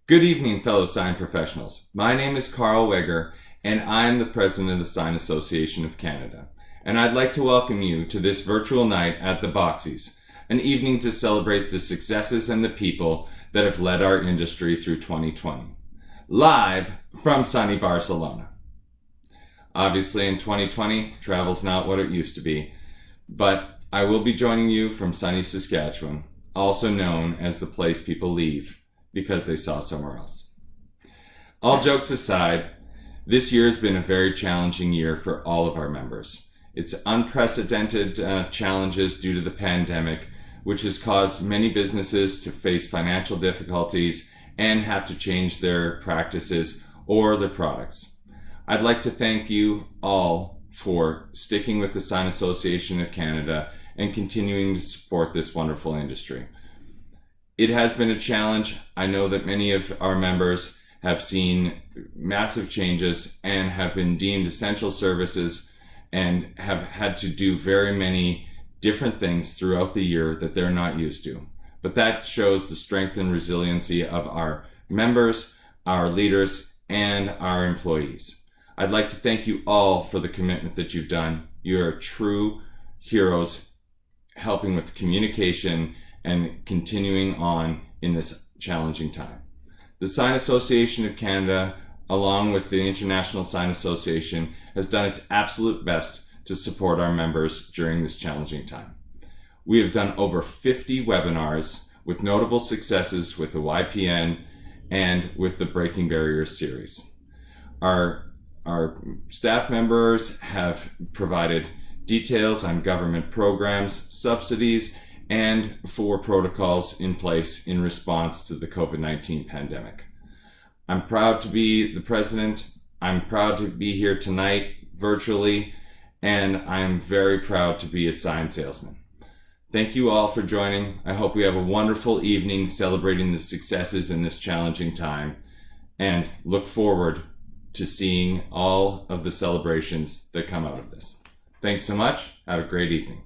Good evening, fellow sign professionals. My name is Carl Weger, and I am the president of the Sign Association of Canada. And I'd like to welcome you to this virtual night at the BOCSIes, an evening to celebrate the successes and the people that have led our industry through 2020. Live from sunny Barcelona. Obviously, in 2020, travel's not what it used to be, but I will be joining you from sunny Saskatchewan, also known as the place people leave because they saw somewhere else. All jokes aside, this year has been a very challenging year for all of our members. It's unprecedented challenges due to the pandemic, which has caused many businesses to face financial difficulties and have to change their practices or their products. I'd like to thank you all for sticking with the Sign Association of Canada and continuing to support this wonderful industry. It has been a challenge. I know that many of our members have seen massive changes and have been deemed essential services and have had to do very many different things throughout the year that they're not used to. But that shows the strength and resiliency of our members, our leaders, and our employees. I'd like to thank you all for the commitment that you've done. You're true heroes helping with communication and continuing on in this challenging time. The Sign Association of Canada, along with the International Sign Association, has done its absolute best to support our members during this challenging time. We have done over 50 webinars with notable successes with the YPN and with the Breaking Barriers series. Our staff members have provided details on government programs, subsidies, and for protocols in place in response to the COVID-19 pandemic. I'm proud to be the president. I'm proud to be here tonight virtually, and I'm very proud to be a sign salesman. Thank you all for joining. I hope we have a wonderful evening celebrating the successes in this challenging time, and look forward to seeing all of the celebrations that come out of this. Thanks so much. Have a great evening.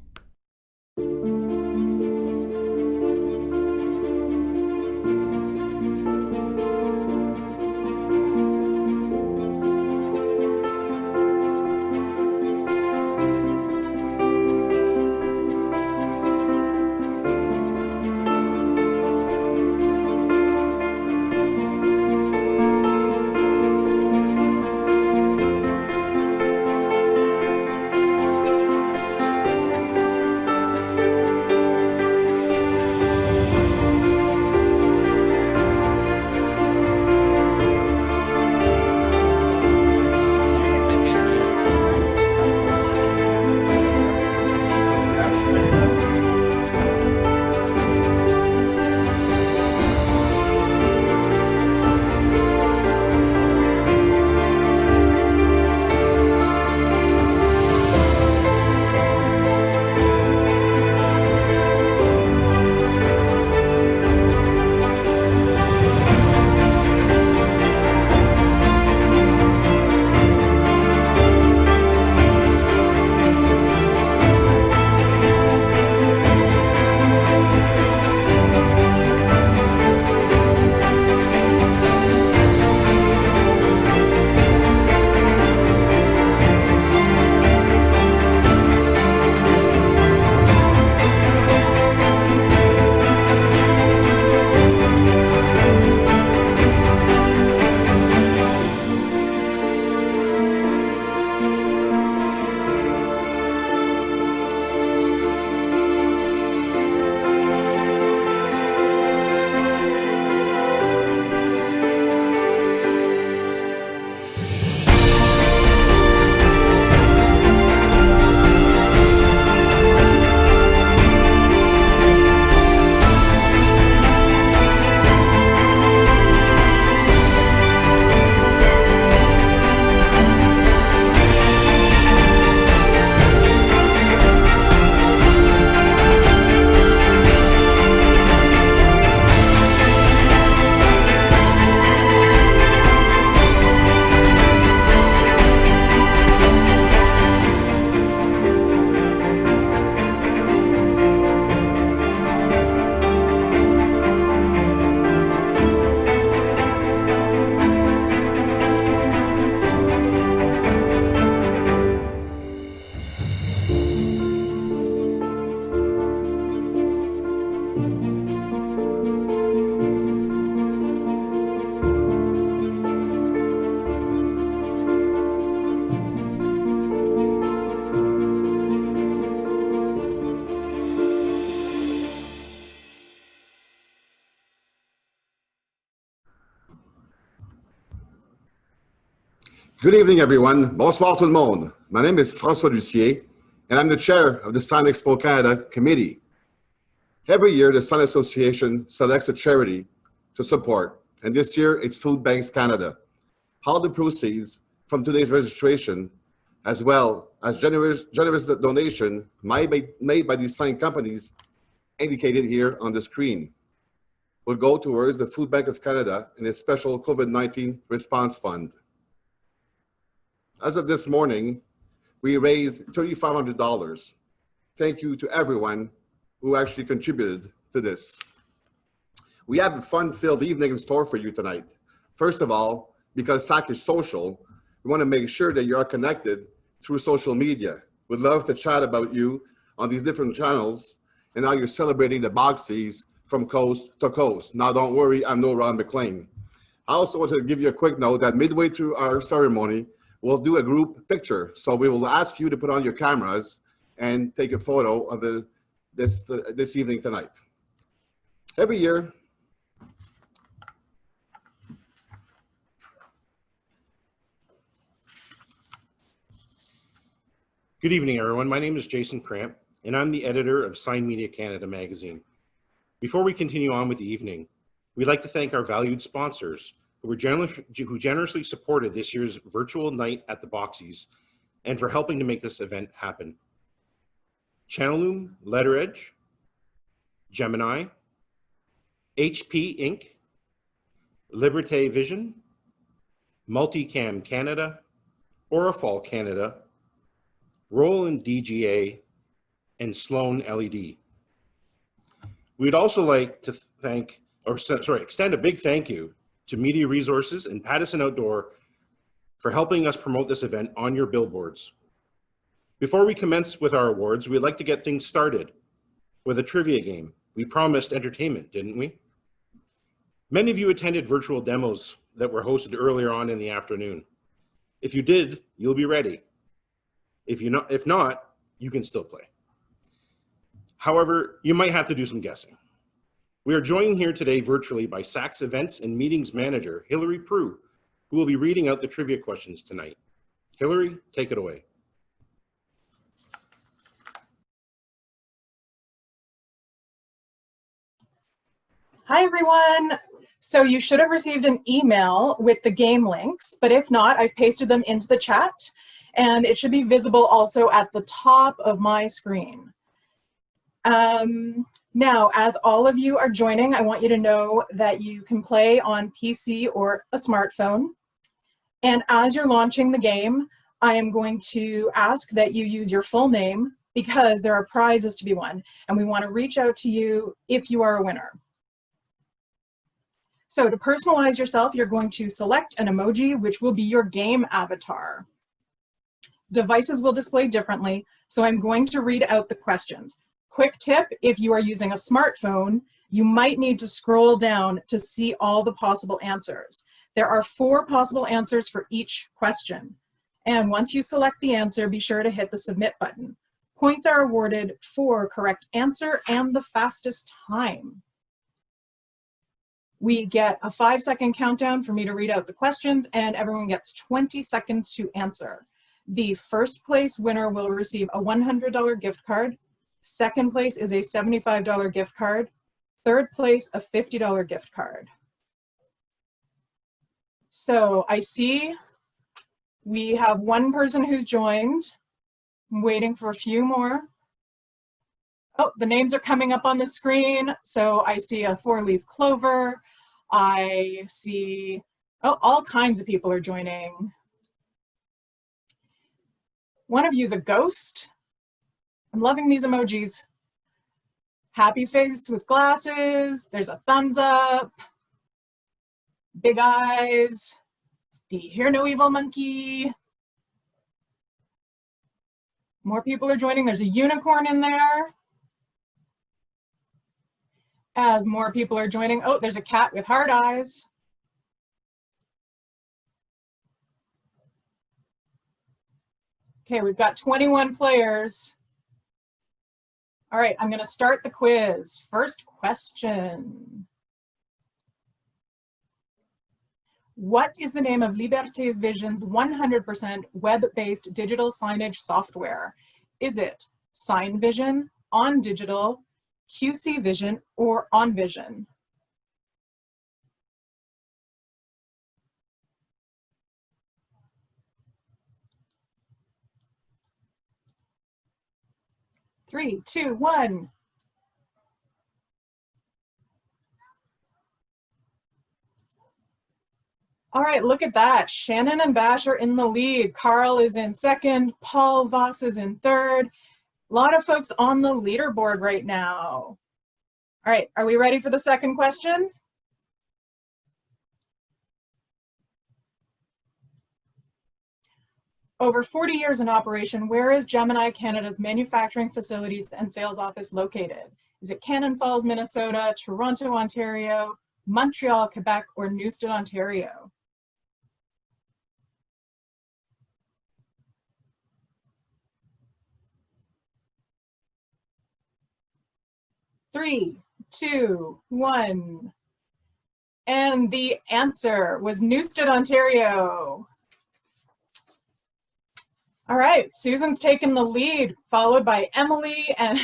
Good evening, everyone. Bonsoir tout le monde. My name is François Lucier, and I'm the chair of the Sign Expo Canada Committee. Every year, the Sign Association selects a charity to support, and this year it's Food Banks Canada. All the proceeds from today's registration, as well as generous donation made by these sign companies indicated here on the screen, will go towards the Food Bank of Canada and its special COVID-19 response fund. As of this morning, we raised $3,500. Thank you to everyone who actually contributed to this. We have a fun-filled evening in store for you tonight. First of all, because SAC is social, we want to make sure that you are connected through social media. We'd love to chat about you on these different channels and how you're celebrating the BOCSIes from coast to coast. Now, don't worry, I'm no Ron McLean. I also want to give you a quick note that midway through our ceremony, we'll do a group picture. So we will ask you to put on your cameras and take a photo of this evening tonight. Every year, Good evening, everyone. My name is Jason Cramp, and I'm the editor of Sign Media Canada magazine. Before we continue on with the evening, we'd like to thank our valued sponsors who generously supported this year's virtual night at the BOCSIes and for helping to make this event happen. Channelloom Letteredge, Gemini, HP Inc., Liberté Vision, Multicam Canada, Orifal Canada, Roland DGA, and Sloan LED. We'd also like to extend a big thank you to Media Resources and Pattison Outdoor for helping us promote this event on your billboards. Before we commence with our awards, we'd like to get things started with a trivia game. We promised entertainment, didn't we? Many of you attended virtual demos that were hosted earlier on in the afternoon. If you did, you'll be ready. If not, you can still play. However, you might have to do some guessing. We are joined here today virtually by SAC's Events and Meetings Manager, Hilary Prue, who will be reading out the trivia questions tonight. Hilary, take it away. Hi, everyone. So you should have received an email with the game links, but if not, I've pasted them into the chat, and it should be visible also at the top of my screen. Now, as all of you are joining, I want you to know that you can play on PC or a smartphone. And as you're launching the game, I am going to ask that you use your full name because there are prizes to be won, and we want to reach out to you if you are a winner. So to personalize yourself, you're going to select an emoji, which will be your game avatar. Devices will display differently, so I'm going to read out the questions. Quick tip, if you are using a smartphone, you might need to scroll down to see all the possible answers. There are 4 possible answers for each question. And once you select the answer, be sure to hit the submit button. Points are awarded for correct answer and the fastest time. We get a 5-second countdown for me to read out the questions, and everyone gets 20 seconds to answer. The first place winner will receive a $100 gift card. Second place is a $75 gift card. Third place, a $50 gift card. So I see we have one person who's joined. I'm waiting for a few more. Oh, the names are coming up on the screen. So I see a 4-leaf clover. I see, oh, all kinds of people are joining. One of you is a ghost. I'm loving these emojis. Happy face with glasses. There's a thumbs up. Big eyes. Do you hear no evil monkey? More people are joining. There's a unicorn in there. As more people are joining, oh, there's a cat with hard eyes. Okay, we've got 21 players. All right, I'm going to start the quiz. First question. What is the name of Liberté Vision's 100% web-based digital signage software? Is it Sign Vision, On Digital, QC Vision, or On Vision? Three, two, one. All right, look at that. Shannon and Bash are in the lead. Carl is in second. Paul Voss is in third. A lot of folks on the leaderboard right now. All right, are we ready for the second question? Over 40 years in operation, where is Gemini Canada's manufacturing facilities and sales office located? Is it Cannon Falls, Minnesota, Toronto, Ontario, Montreal, Quebec, or Newstead, Ontario? Three, two, one. And the answer was Newstead, Ontario. All right, Susan's taken the lead, followed by Emily and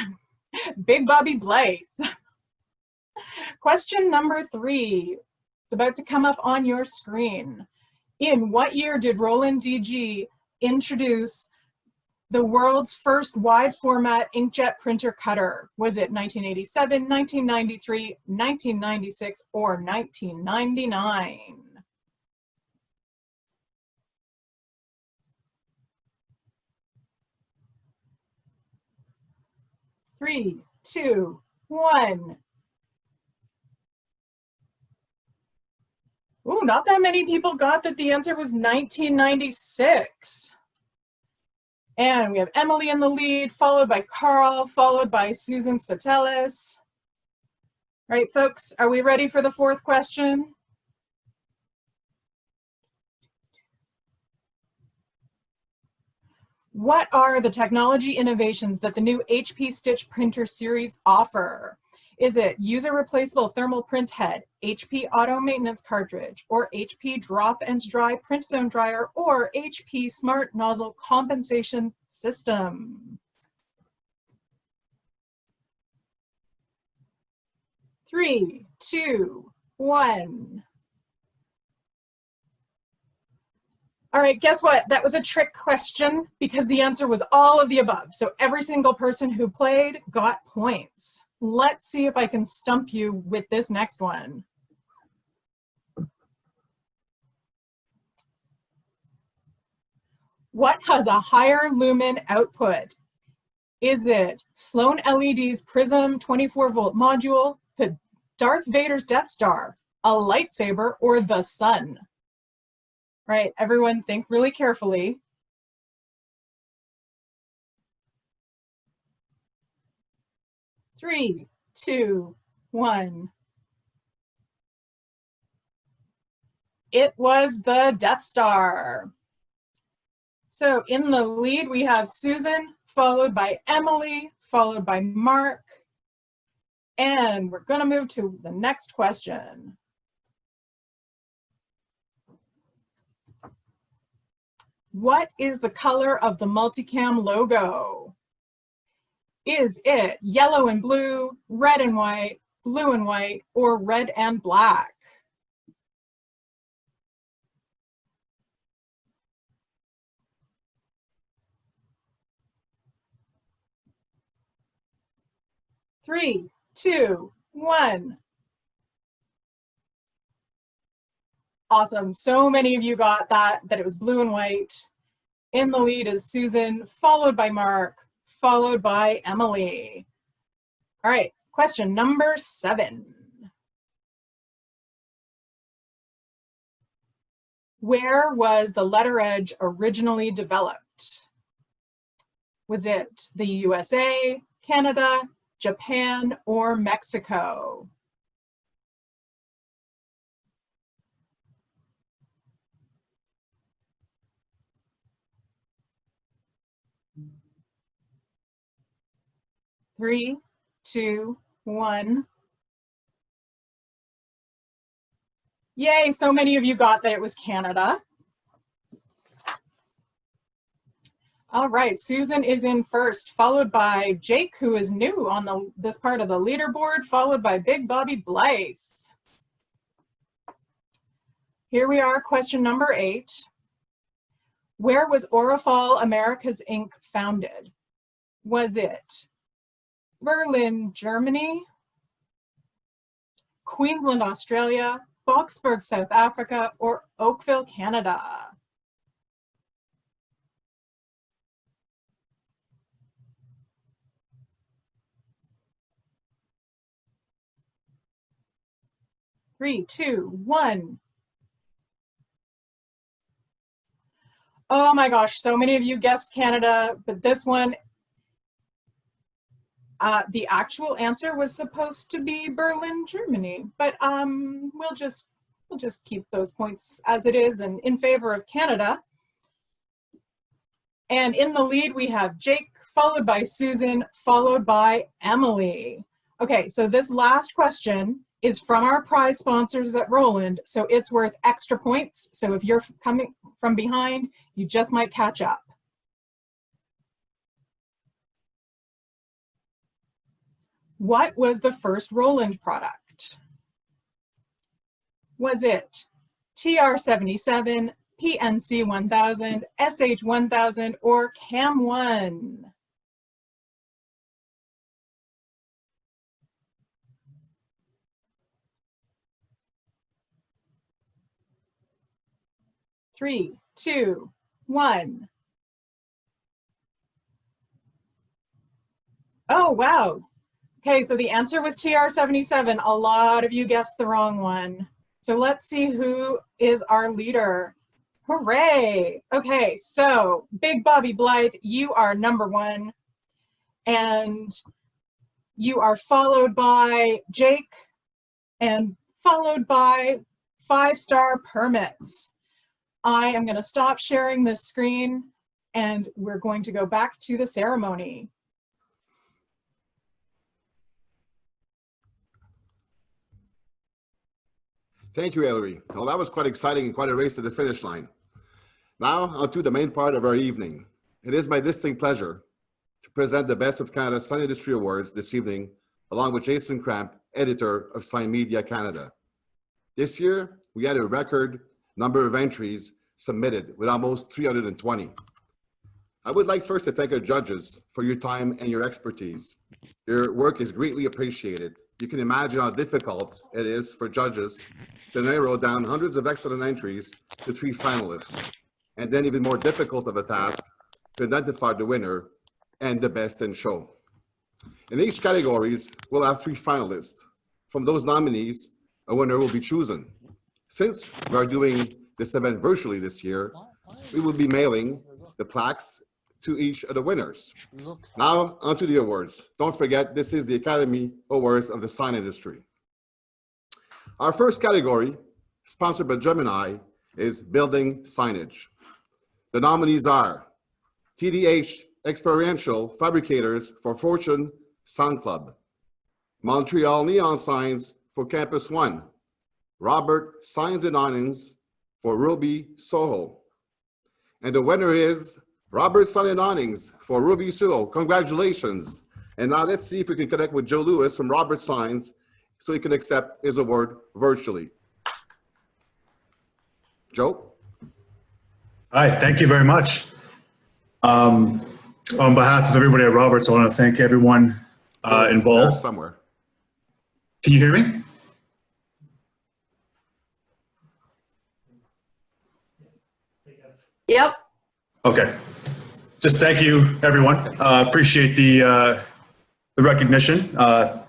Big Bobby Blythe. Question number 3. It's about to come up on your screen. In what year did Roland DG introduce the world's first wide format inkjet printer cutter? Was it 1987, 1993, 1996, or 1999? Three, two, one. Ooh, not that many people got that the answer was 1996. And we have Emily in the lead, followed by Carl, followed by Susan Spatelis. All right, folks, are we ready for the fourth question? What are the technology innovations that the new HP Stitch printer series offer? Is it user replaceable thermal print head, HP auto maintenance cartridge, or HP drop and dry print zone dryer, or HP smart nozzle compensation system? 3, 2, 1. All right, guess what? That was a trick question because the answer was all of the above. So every single person who played got points. Let's see if I can stump you with this next one. What has a higher lumen output? Is it Sloan LED's Prism 24-volt module, the Darth Vader's Death Star, a lightsaber, or the sun? Right, everyone think really carefully. Three, two, one. It was the Death Star. So in the lead, we have Susan, followed by Emily, followed by Mark. And we're gonna move to the next question. What is the color of the multicam logo? Is it yellow and blue, red and white, blue and white, or red and black? Three, two, one. Awesome. So many of you got that it was blue and white. In the lead is Susan, followed by Mark, followed by Emily. All right, question number 7. Where was the letter edge originally developed? Was it the USA, Canada, Japan, or Mexico? Three, two, 2, 1. Yay, so many of you got that it was Canada. All right, Susan is in first, followed by Jake, who is new on this part of the leaderboard, followed by Big Bobby Blythe. Here we are, question number 8. Where was Orifal Americas Inc. founded? Was it Berlin, Germany, Queensland, Australia, Boksburg, South Africa, or Oakville, Canada? Three, two, one. Oh my gosh, so many of you guessed Canada, but this one, the actual answer was supposed to be Berlin, Germany, but we'll just keep those points as it is and in favor of Canada. And in the lead, we have Jake, followed by Susan, followed by Emily. Okay, so this last question is from our prize sponsors at Roland, so it's worth extra points. So if you're coming from behind, you just might catch up. What was the first Roland product? Was it TR-77, PNC 1000, SH 1000, or CAM 1? Three, two, one. Oh, wow. Okay, so the answer was TR-77. A lot of you guessed the wrong one. So let's see who is our leader. Hooray! Okay, so Big Bobby Blythe, you are number 1. And you are followed by Jake and followed by 5-Star Permits. I am going to stop sharing this screen and we're going to go back to the ceremony. Thank you, Hillary. Well, that was quite exciting and quite a race to the finish line. Now, on to the main part of our evening. It is my distinct pleasure to present the Best of Canada Sign Industry Awards this evening, along with Jason Cramp, editor of Sign Media Canada. This year, we had a record number of entries submitted with almost 320. I would like first to thank our judges for your time and your expertise. Your work is greatly appreciated. You can imagine how difficult it is for judges to narrow down hundreds of excellent entries to 3 finalists, and then even more difficult of a task to identify the winner and the best in show. In each categories, we'll have 3 finalists. From those nominees, a winner will be chosen. Since we are doing this event virtually this year, we will be mailing the plaques to each of the winners. Now, onto the awards. Don't forget, this is the Academy Awards of the Sign Industry. Our first category, sponsored by Gemini, is Building Signage. The nominees are TDH Experiential Fabricators for Fortune Sound Club, Montreal Neon Signs for Campus One, Robert Signs and Awnings for Ruby Soho. And the winner is Robert Sign and Awnings for Ruby Soho. Congratulations. And now let's see if we can connect with Joe Lewis from Robert Signs so he can accept his award virtually. Joe? Hi, thank you very much. On behalf of everybody at Roberts, I want to thank everyone involved. Somewhere. Can you hear me? Yep. Okay. Just thank you, everyone. Appreciate the recognition. The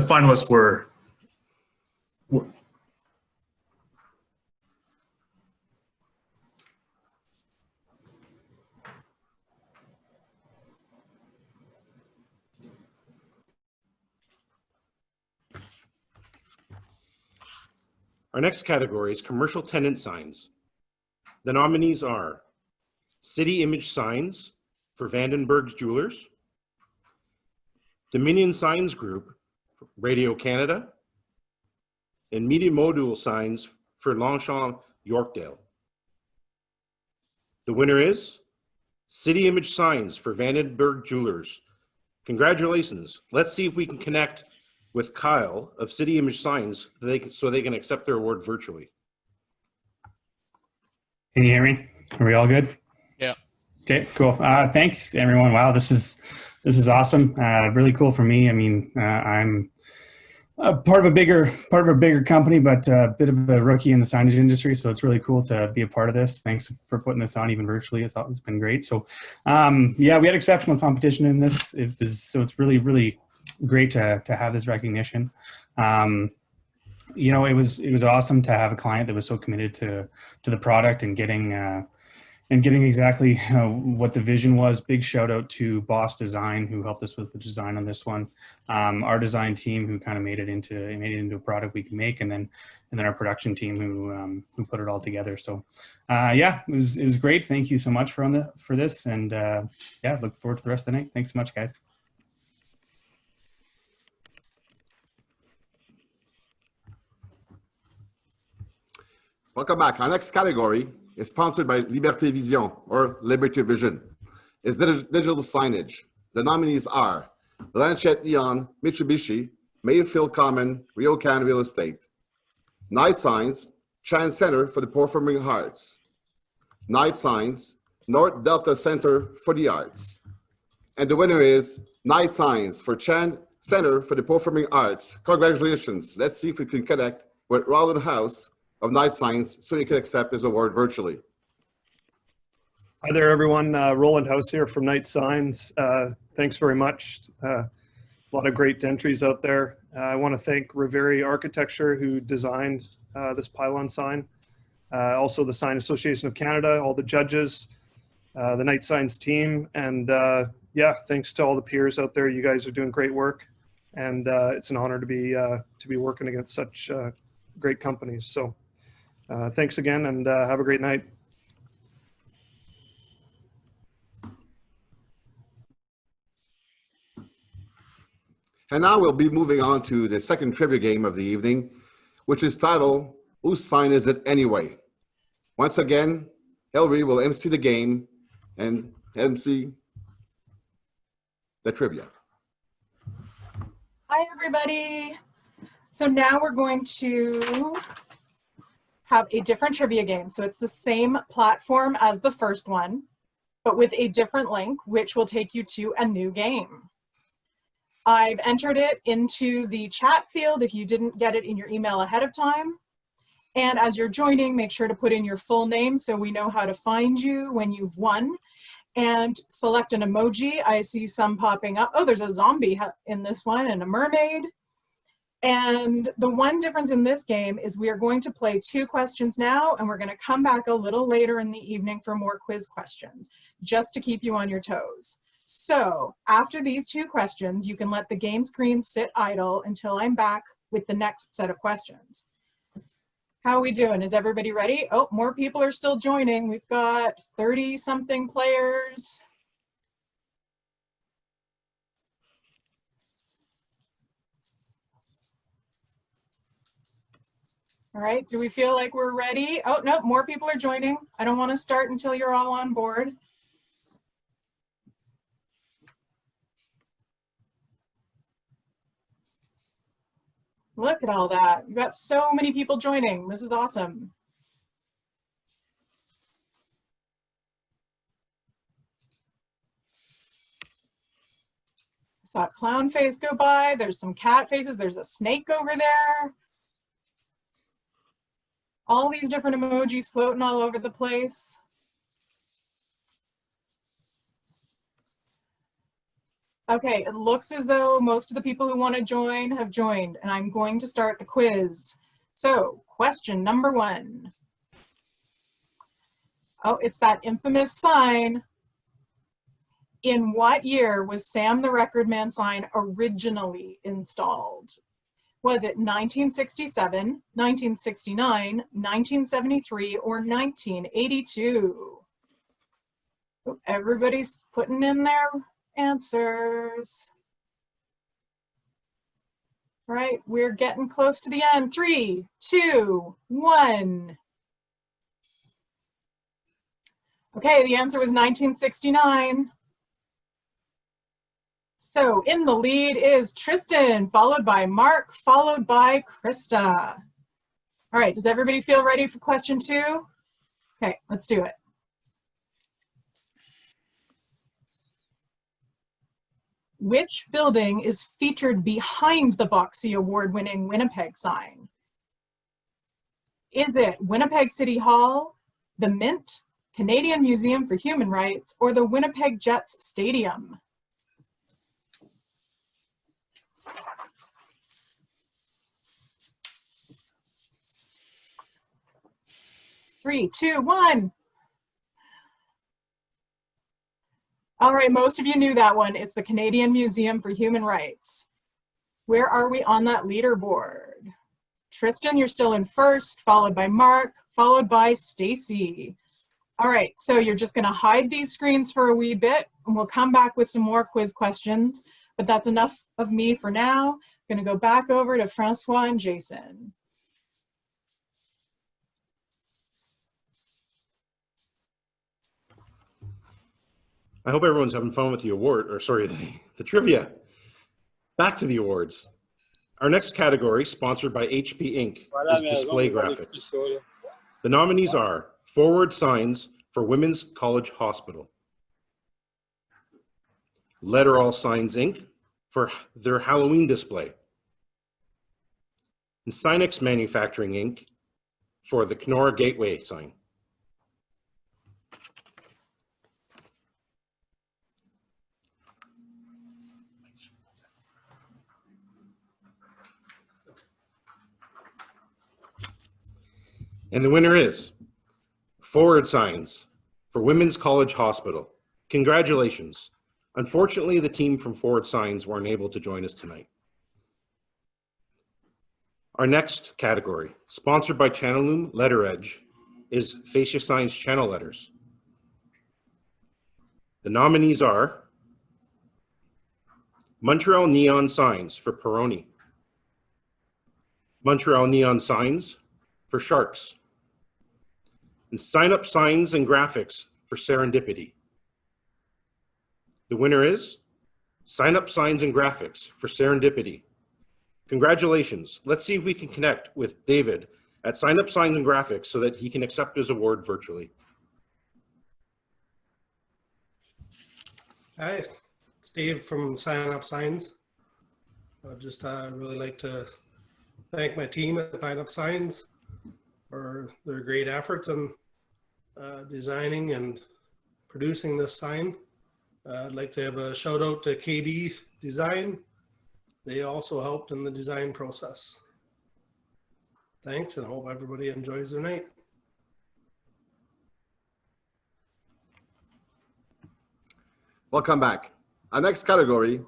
finalists were Our next category is commercial tenant signs. The nominees are City Image Signs for Vandenberg's Jewelers, Dominion Signs Group, Radio Canada, and media module signs for Longchamp, Yorkdale. The winner is City Image Signs for Vandenberg Jewelers. Congratulations. Let's see if we can connect with Kyle of City Image Signs so they can accept their award virtually. Can you hear me? Are we all good? Yeah. Okay, cool. Thanks everyone. Wow, this is awesome. Really cool for me. I mean, I'm part of a bigger company, but a bit of a rookie in the signage industry. So it's really cool to be a part of this. Thanks for putting this on even virtually. It's been great. So yeah, we had exceptional competition in this. So it's really, really great to have this recognition. You know, it was awesome to have a client that was so committed to the product and getting exactly what the vision was. Big shout out to Boss Design, who helped us with the design on this one. Our design team, who kind of made it into a product we can make, and then our production team, who put it all together. So yeah, it was great. Thank you so much for this, and yeah, look forward to the rest of the night. Thanks so much, guys. Welcome back. Our next category is sponsored by Liberté Vision, or Liberty Vision. It's digital signage. The nominees are Blanchette Eon, Mitsubishi, Mayfield Common, Ryokan Real Estate. Night Signs, Chan Center for the Performing Arts. Night Signs, North Delta Center for the Arts. And the winner is Night Signs for Chan Center for the Performing Arts. Congratulations. Let's see if we can connect with Roland House of Night Signs so you can accept his award virtually. Hi there, everyone. Roland House here from Night Signs. Thanks very much. A lot of great entries out there. I want to thank Riveri Architecture, who designed this pylon sign. Also the Sign Association of Canada, all the judges, the Night Signs team, and yeah, thanks to all the peers out there. You guys are doing great work, and it's an honor to be working against such great companies. So thanks again, and have a great night. And now we'll be moving on to the second trivia game of the evening, which is titled, Whose Sign Is It Anyway? Once again, Ellery will MC the game and MC the trivia. Hi, everybody. So now we're going to have a different trivia game. So it's the same platform as the first one, but with a different link, which will take you to a new game. I've entered it into the chat field if you didn't get it in your email ahead of time. And as you're joining, make sure to put in your full name so we know how to find you when you've won. And select an emoji. I see some popping up. Oh, there's a zombie in this one and a mermaid. And the one difference in this game is we are going to play 2 questions now, and we're going to come back a little later in the evening for more quiz questions, just to keep you on your toes. So after these 2 questions, you can let the game screen sit idle until I'm back with the next set of questions. How are we doing? Is everybody ready? Oh, more people are still joining. We've got 30-something players. All right, do we feel like we're ready? Oh, no, more people are joining. I don't want to start until you're all on board. Look at all that. We've got so many people joining. This is awesome. I saw a clown face go by. There's some cat faces. There's a snake over there. All these different emojis floating all over the place. Okay, it looks as though most of the people who want to join have joined, and I'm going to start the quiz. So, question number 1. Oh, it's that infamous sign. In what year was Sam the Record Man sign originally installed? Was it 1967, 1969, 1973, or 1982? Oh, everybody's putting in their answers. All right, we're getting close to the end. 3, 2, 1. Okay, the answer was 1969. So in the lead is Tristan, followed by Mark, followed by Krista. All right, does everybody feel ready for question 2? Okay, let's do it. Which building is featured behind the BOCSI award-winning Winnipeg sign? Is it Winnipeg City Hall, the Mint, Canadian Museum for Human Rights, or the Winnipeg Jets Stadium? Three, two, one. All right, most of you knew that one. It's the Canadian Museum for Human Rights. Where are we on that leaderboard? Tristan, you're still in first, followed by Mark, followed by Stacy. All right, so you're just gonna hide these screens for a wee bit, and we'll come back with some more quiz questions, but that's enough of me for now. I'm gonna go back over to Francois and Jason. I hope everyone's having fun with the award, or sorry, the trivia. Back to the awards. Our next category, sponsored by HP Inc., is display graphics. The nominees are forward signs for Women's College Hospital, Letterall Signs Inc. for their Halloween display, and Sinex Manufacturing Inc. for the Kenora Gateway sign. And the winner is Forward Signs for Women's College Hospital. Congratulations. Unfortunately, the team from Forward Signs weren't able to join us tonight. Our next category, sponsored by Channelloom Letter Edge, is Fascia Signs Channel Letters. The nominees are Montreal Neon Signs for Peroni, Montreal Neon Signs for Sharks, and Sign Up Signs and Graphics for Serendipity. The winner is Sign Up Signs and Graphics for Serendipity. Congratulations. Let's see if we can connect with David at Sign Up Signs and Graphics so that he can accept his award virtually. Hi, it's Dave from Sign Up Signs. I'd just really like to thank my team at Sign Up Signs for their great efforts in designing and producing this sign. I'd like to have a shout out to KB Design. They also helped in the design process. Thanks, and I hope everybody enjoys their night. Welcome back. Our next category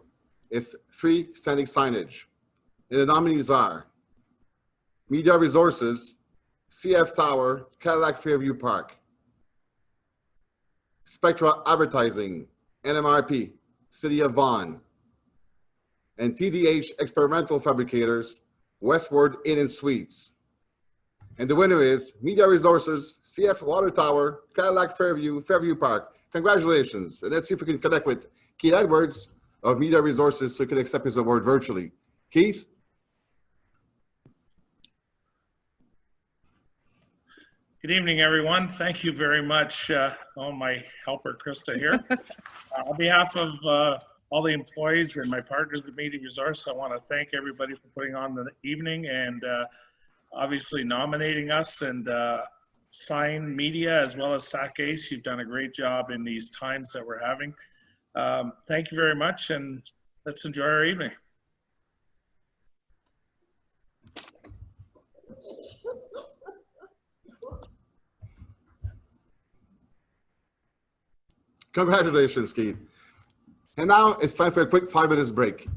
is freestanding signage. And the nominees are Media Resources, CF Tower, Cadillac Fairview Park, Spectra Advertising, NMRP, City of Vaughan, and TDH Experimental Fabricators, Westward Inn and Suites. And the winner is Media Resources, CF Water Tower, Cadillac Fairview, Fairview Park. Congratulations. And let's see if we can connect with Keith Edwards of Media Resources so he can accept his award virtually. Keith? Good evening, everyone. Thank you very much. My helper, Krista, here. On behalf of all the employees and my partners at Media Resource, I want to thank everybody for putting on the evening and obviously nominating us, and Sign Media as well as SAC Ace. You've done a great job in these times that we're having. Thank you very much, and let's enjoy our evening. Congratulations, Keith. And now it's time for a quick 5 minutes break.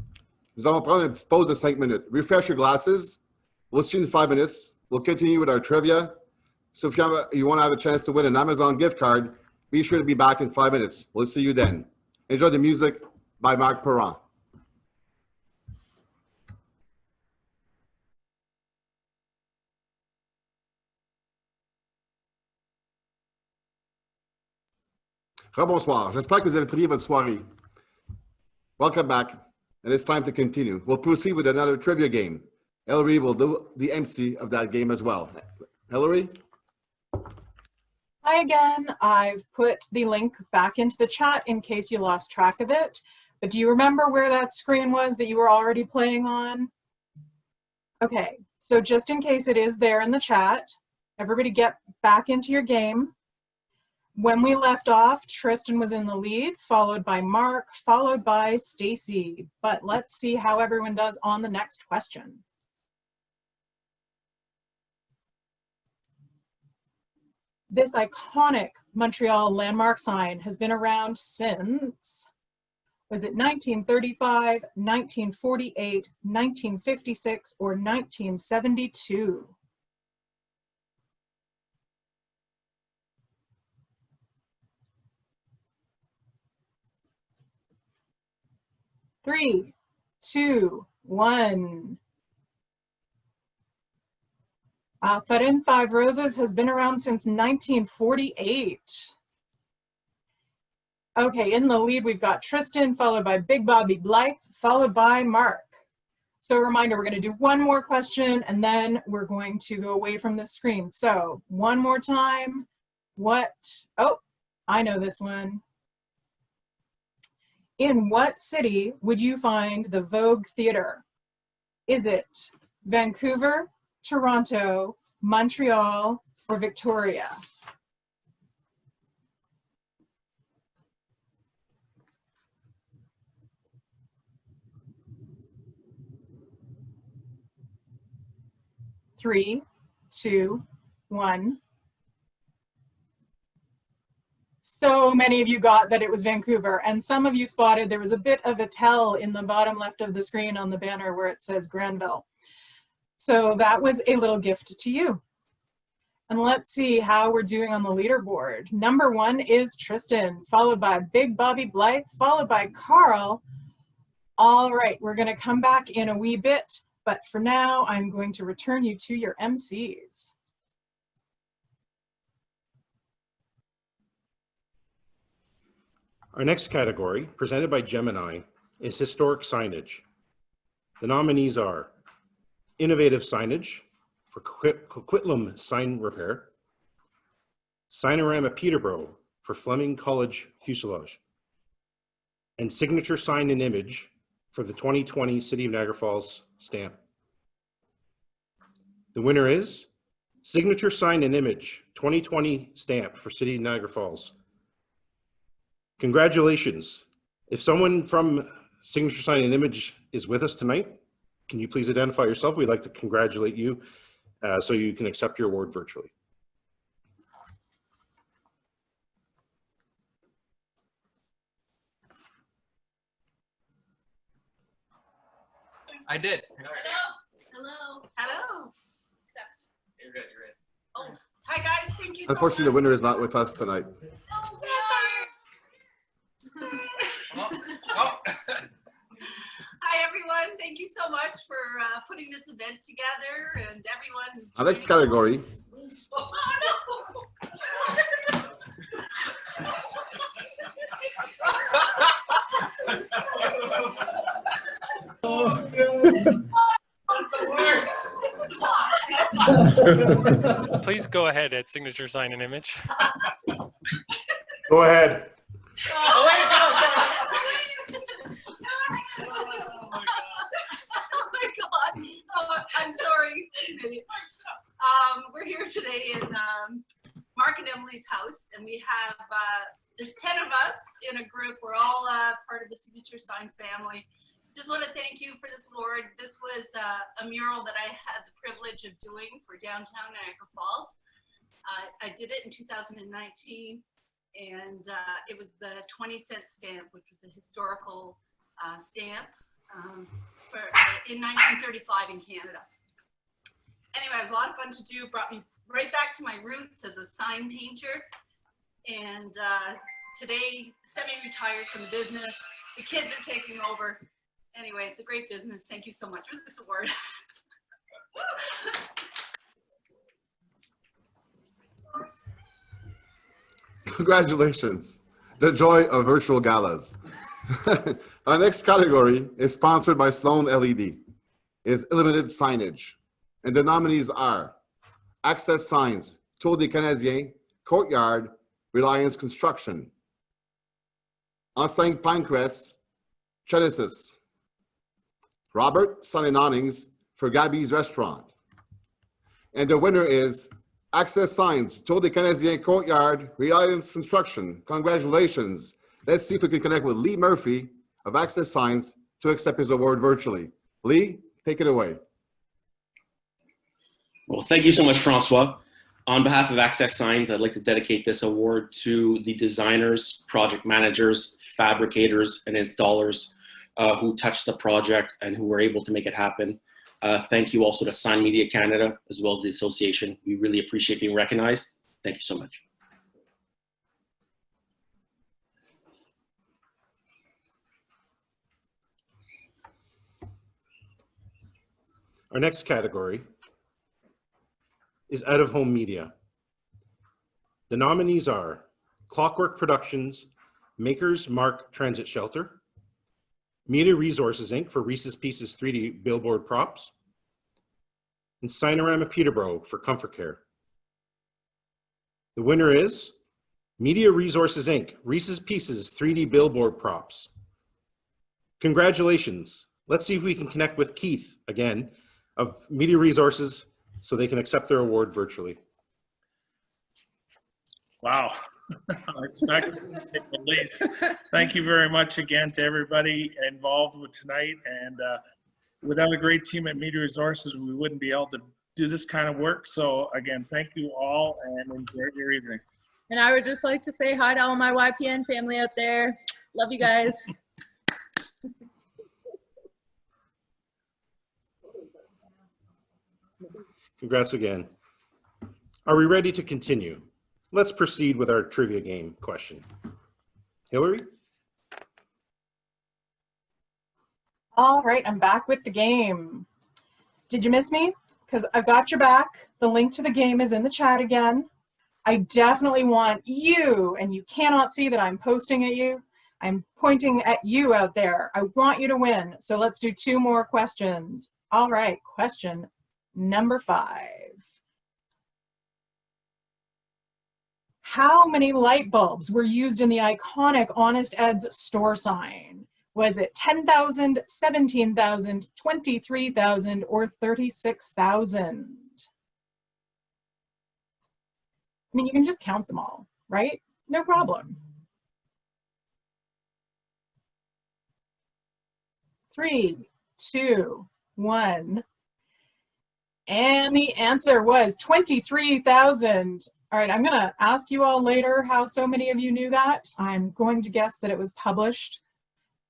Nous allons prendre une petite pause de 5 minutes. Refresh your glasses. We'll see you in 5 minutes. We'll continue with our trivia. So if you want to have a chance to win an Amazon gift card, be sure to be back in 5 minutes. We'll see you then. Enjoy the music by Marc Perron. Rebonsoir. J'espère que vous avez prié votre soirée. Welcome back, and it's time to continue. We'll proceed with another trivia game. Hillary will do the MC of that game as well. Hillary? Hi again. I've put the link back into the chat in case you lost track of it. But do you remember where that screen was that you were already playing on? Okay, so just in case it is there in the chat, everybody get back into your game. When we left off, Tristan was in the lead, followed by Mark, followed by Stacy. But let's see how everyone does on the next question. This iconic Montreal landmark sign has been around since, was it 1935, 1948, 1956, or 1972? Three, two, one. Farin Five Roses has been around since 1948. Okay, in the lead, we've got Tristan, followed by Big Bobby Blythe, followed by Mark. So a reminder, we're going to do one more question, and then we're going to go away from the screen. So one more time. Oh, I know this one. In what city would you find the Vogue Theatre? Is it Vancouver, Toronto, Montreal, or Victoria? Three, two, one. So many of you got that it was Vancouver, and some of you spotted there was a bit of a tell in the bottom left of the screen on the banner where it says Granville. So that was a little gift to you. And let's see how we're doing on the leaderboard. Number one is Tristan, followed by Big Bobby Blythe, followed by Carl. All right, we're going to come back in a wee bit, but for now, I'm going to return you to your MCs. Our next category, presented by Gemini, is historic signage. The nominees are innovative signage for Coquitlam Sign Repair, Signorama Peterborough for Fleming College Fuselage, and Signature Sign and Image for the 2020 City of Niagara Falls stamp. The winner is Signature Sign and Image 2020 stamp for City of Niagara Falls. Congratulations. If someone from Signature Sign and Image is with us tonight, can you please identify yourself? We'd like to congratulate you so you can accept your award virtually. I did. Hello. Hello. You're good. You're good. Oh, hi guys. Thank you so much. Unfortunately, the winner is not with us tonight. Oh, yes, Hi everyone. Thank you so much for putting this event together, and everyone who's Our next category. Oh, Please go ahead at Signature Sign and Image. Go ahead. Oh my God. Oh, I'm sorry. We're here today in Mark and Emily's house, and we have, there's 10 of us in a group. We're all part of the Signature Sign family. Just want to thank you for this award. This was a mural that I had the privilege of doing for downtown Niagara Falls. I did it in 2019, and it was the 20-cent stamp, which was a historical stamp in 1935 in Canada. Anyway, it was a lot of fun to do. Brought me right back to my roots as a sign painter. And today, semi-retired from the business. The kids are taking over. Anyway, it's a great business. Thank you so much for this award. Congratulations. The joy of virtual galas. Our next category is sponsored by Sloan LED. Is illuminated signage. And the nominees are Access Signs, Tour des Canadiens, Courtyard, Reliance Construction. Enseigne Pinecrest, Genesis. Robert, Son and Awnings for Gabby's Restaurant. And the winner is Access Signs, Tour des Canadiens, Courtyard, Reliance Construction. Congratulations. Let's see if we can connect with Lee Murphy of Access Signs to accept his award virtually. Lee, take it away. Well, thank you so much, Francois. On behalf of Access Signs, I'd like to dedicate this award to the designers, project managers, fabricators, and installers who touched the project and who were able to make it happen. Thank you also to Sign Media Canada, as well as the association. We really appreciate being recognized. Thank you so much. Our next category is out-of-home media. The nominees are Clockwork Productions, Makers Mark Transit Shelter, Media Resources Inc. for Reese's Pieces 3D billboard props, and Sinorama Peterborough for Comfort Care. The winner is Media Resources Inc. Reese's Pieces 3D billboard props. Congratulations. Let's see if we can connect with Keith again of Media Resources so they can accept their award virtually. Wow. I expect to take the lead. Thank you very much again to everybody involved with tonight. And without a great team at Media Resources, we wouldn't be able to do this kind of work. So again, thank you all and enjoy your evening. And I would just like to say hi to all my YPN family out there. Love you guys. Congrats again. Are we ready to continue? Let's proceed with our trivia game question. Hillary? All right, I'm back with the game. Did you miss me? Because I've got your back. The link to the game is in the chat again. I definitely want you, and you cannot see that I'm posting at you. I'm pointing at you out there. I want you to win. So let's do 2 more questions. All right, question number 5. How many light bulbs were used in the iconic Honest Ed's store sign? Was it 10,000, 17,000, 23,000, or 36,000? I mean, you can just count them all, right? No problem. 3, 2, 1. And the answer was 23,000. All right, I'm going to ask you all later how so many of you knew that. I'm going to guess that it was published.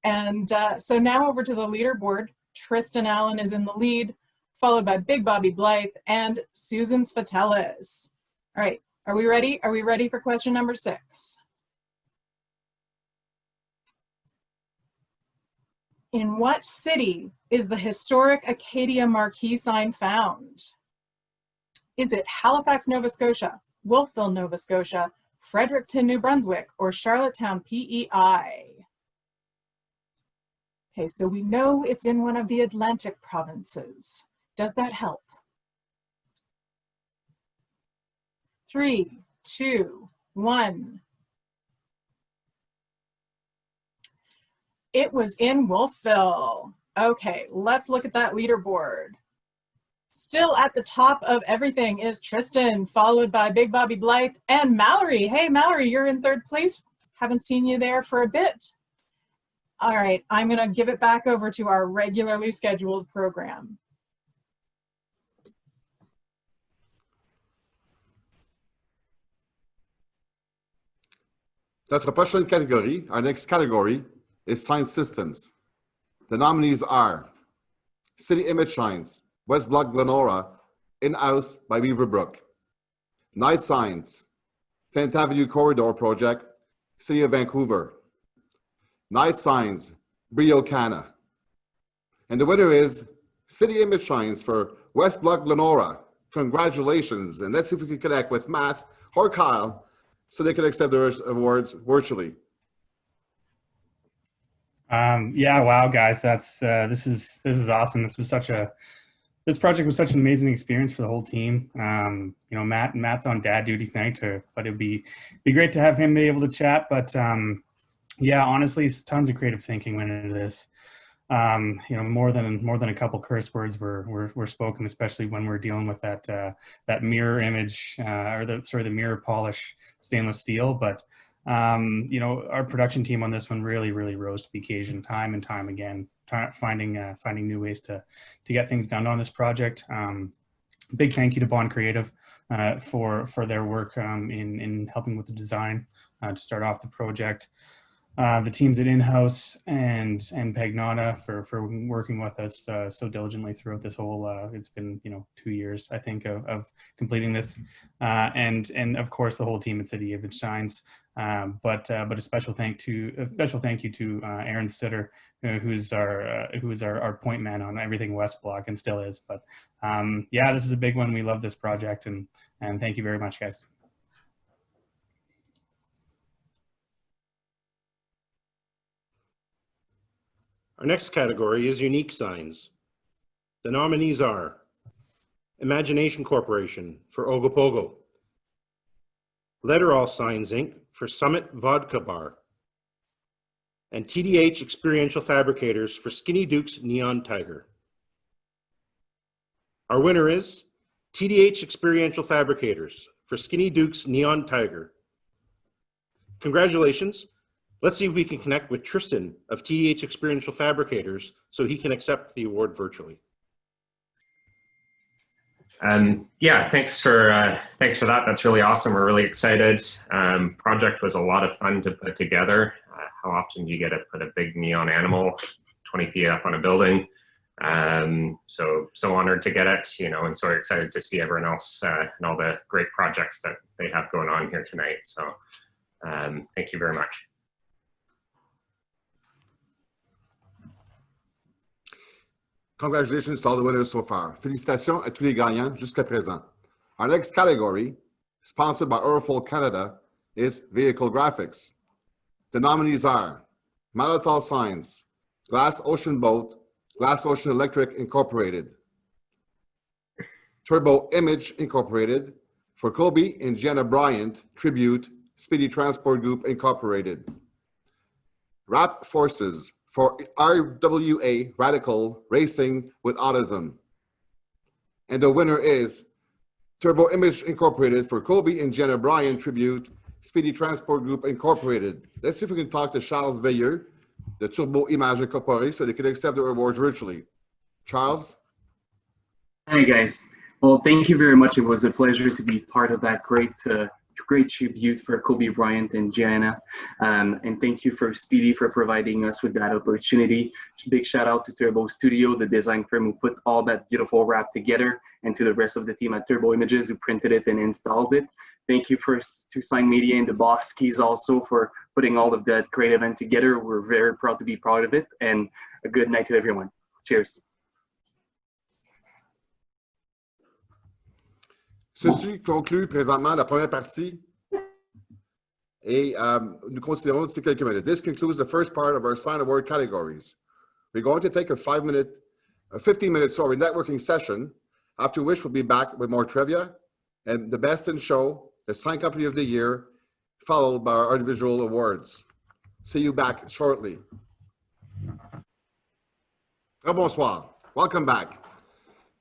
And so now over to the leaderboard. Tristan Allen is in the lead, followed by Big Bobby Blythe and Susan Spatellis. All right, are we ready? Are we ready for question number 6? In what city is the historic Acadia Marquee sign found? Is it Halifax, Nova Scotia, Wolfville, Nova Scotia, Fredericton, New Brunswick, or Charlottetown, PEI? Okay, so we know it's in one of the Atlantic provinces. Does that help? 3, 2, 1. It was in Wolfville. Okay, let's look at that leaderboard. Still at the top of everything is Tristan, followed by Big Bobby Blythe and Mallory. Hey, Mallory, you're in 3rd place. Haven't seen you there for a bit. All right, I'm going to give it back over to our regularly scheduled program. Notre prochaine catégorie, our next category, is Sign Systems. The nominees are City Image Signs, West Block Glenora, In-House by Beaverbrook, Night Signs, 10th Avenue Corridor Project, City of Vancouver, Night Signs, Brio Cana. And the winner is City Image Signs for West Block Glenora. Congratulations. And let's see if we can connect with Matt or Kyle so they can accept their awards virtually. Yeah, wow, guys, that's this is awesome. This project was such an amazing experience for the whole team. You know, Matt's on dad duty tonight, but it'd be great to have him be able to chat. But yeah, honestly, tons of creative thinking went into this. You know, more than a couple curse words were spoken, especially when we're dealing with that mirror image or the mirror polish stainless steel. But you know, our production team on this one really rose to the occasion time and time again, finding new ways to get things done on this project. Big thank you to Bond Creative for their work in helping with the design to start off the project. The teams at In-House and Pagnata for working with us so diligently throughout this whole, it's been, you know, 2 years, I think, of completing this. And of course, the whole team at City Image Signs. But a special thank you to Aaron Sitter, who is our point man on everything West Block and still is. But yeah, this is a big one. We love this project, and thank you very much, guys. Our next category is unique signs. The nominees are Imagination Corporation for Ogopogo, Letterall Signs Inc. for Summit Vodka Bar, and TDH Experiential Fabricators for Skinny Duke's Neon Tiger. Our winner is TDH Experiential Fabricators for Skinny Duke's Neon Tiger. Congratulations. Let's see if we can connect with Tristan of TDH Experiential Fabricators so he can accept the award virtually. Yeah, thanks for that. That's really awesome. We're really excited. Project was a lot of fun to put together. How often do you get to put a big neon animal 20 feet up on a building? So honored to get it, you know, and so excited to see everyone else and all the great projects that they have going on here tonight. So thank you very much. Congratulations to all the winners so far. Félicitations à tous les gagnants jusqu'à présent. Our next category, sponsored by Eurofold Canada, is Vehicle Graphics. The nominees are Malatal Signs, Glass Ocean Boat, Glass Ocean Electric Incorporated, Turbo Image Incorporated, for Kobe and Gianna Bryant Tribute, Speedy Transport Group Incorporated, Rap Forces, for RWA Radical Racing with Autism. And the winner is Turbo Image Incorporated for Kobe and Jenna Bryan Tribute, Speedy Transport Group Incorporated. Let's see if we can talk to Charles Veilleux, the Turbo Image Incorporated, so they can accept the awards virtually. Charles? Hi, guys. Well, thank you very much. It was a pleasure to be part of that great tribute for Kobe Bryant and Gianna. And thank you for Speedy for providing us with that opportunity. Big shout out to Turbo Studio, the design firm who put all that beautiful wrap together, and to the rest of the team at Turbo Images who printed it and installed it. Thank you to Sign Media and the BOCSIes also for putting all of that great event together. We're very proud to be part of it, and a good night to everyone. Cheers. Ceci conclut présentement la première partie et nous considérons d'ici quelques minutes. This concludes the first part of our sign award categories. We're going to take a 15-minute networking session, after which we'll be back with more trivia and the best in show, the Sign Company of the Year, followed by our individual awards. See you back shortly. Bonsoir. Welcome back.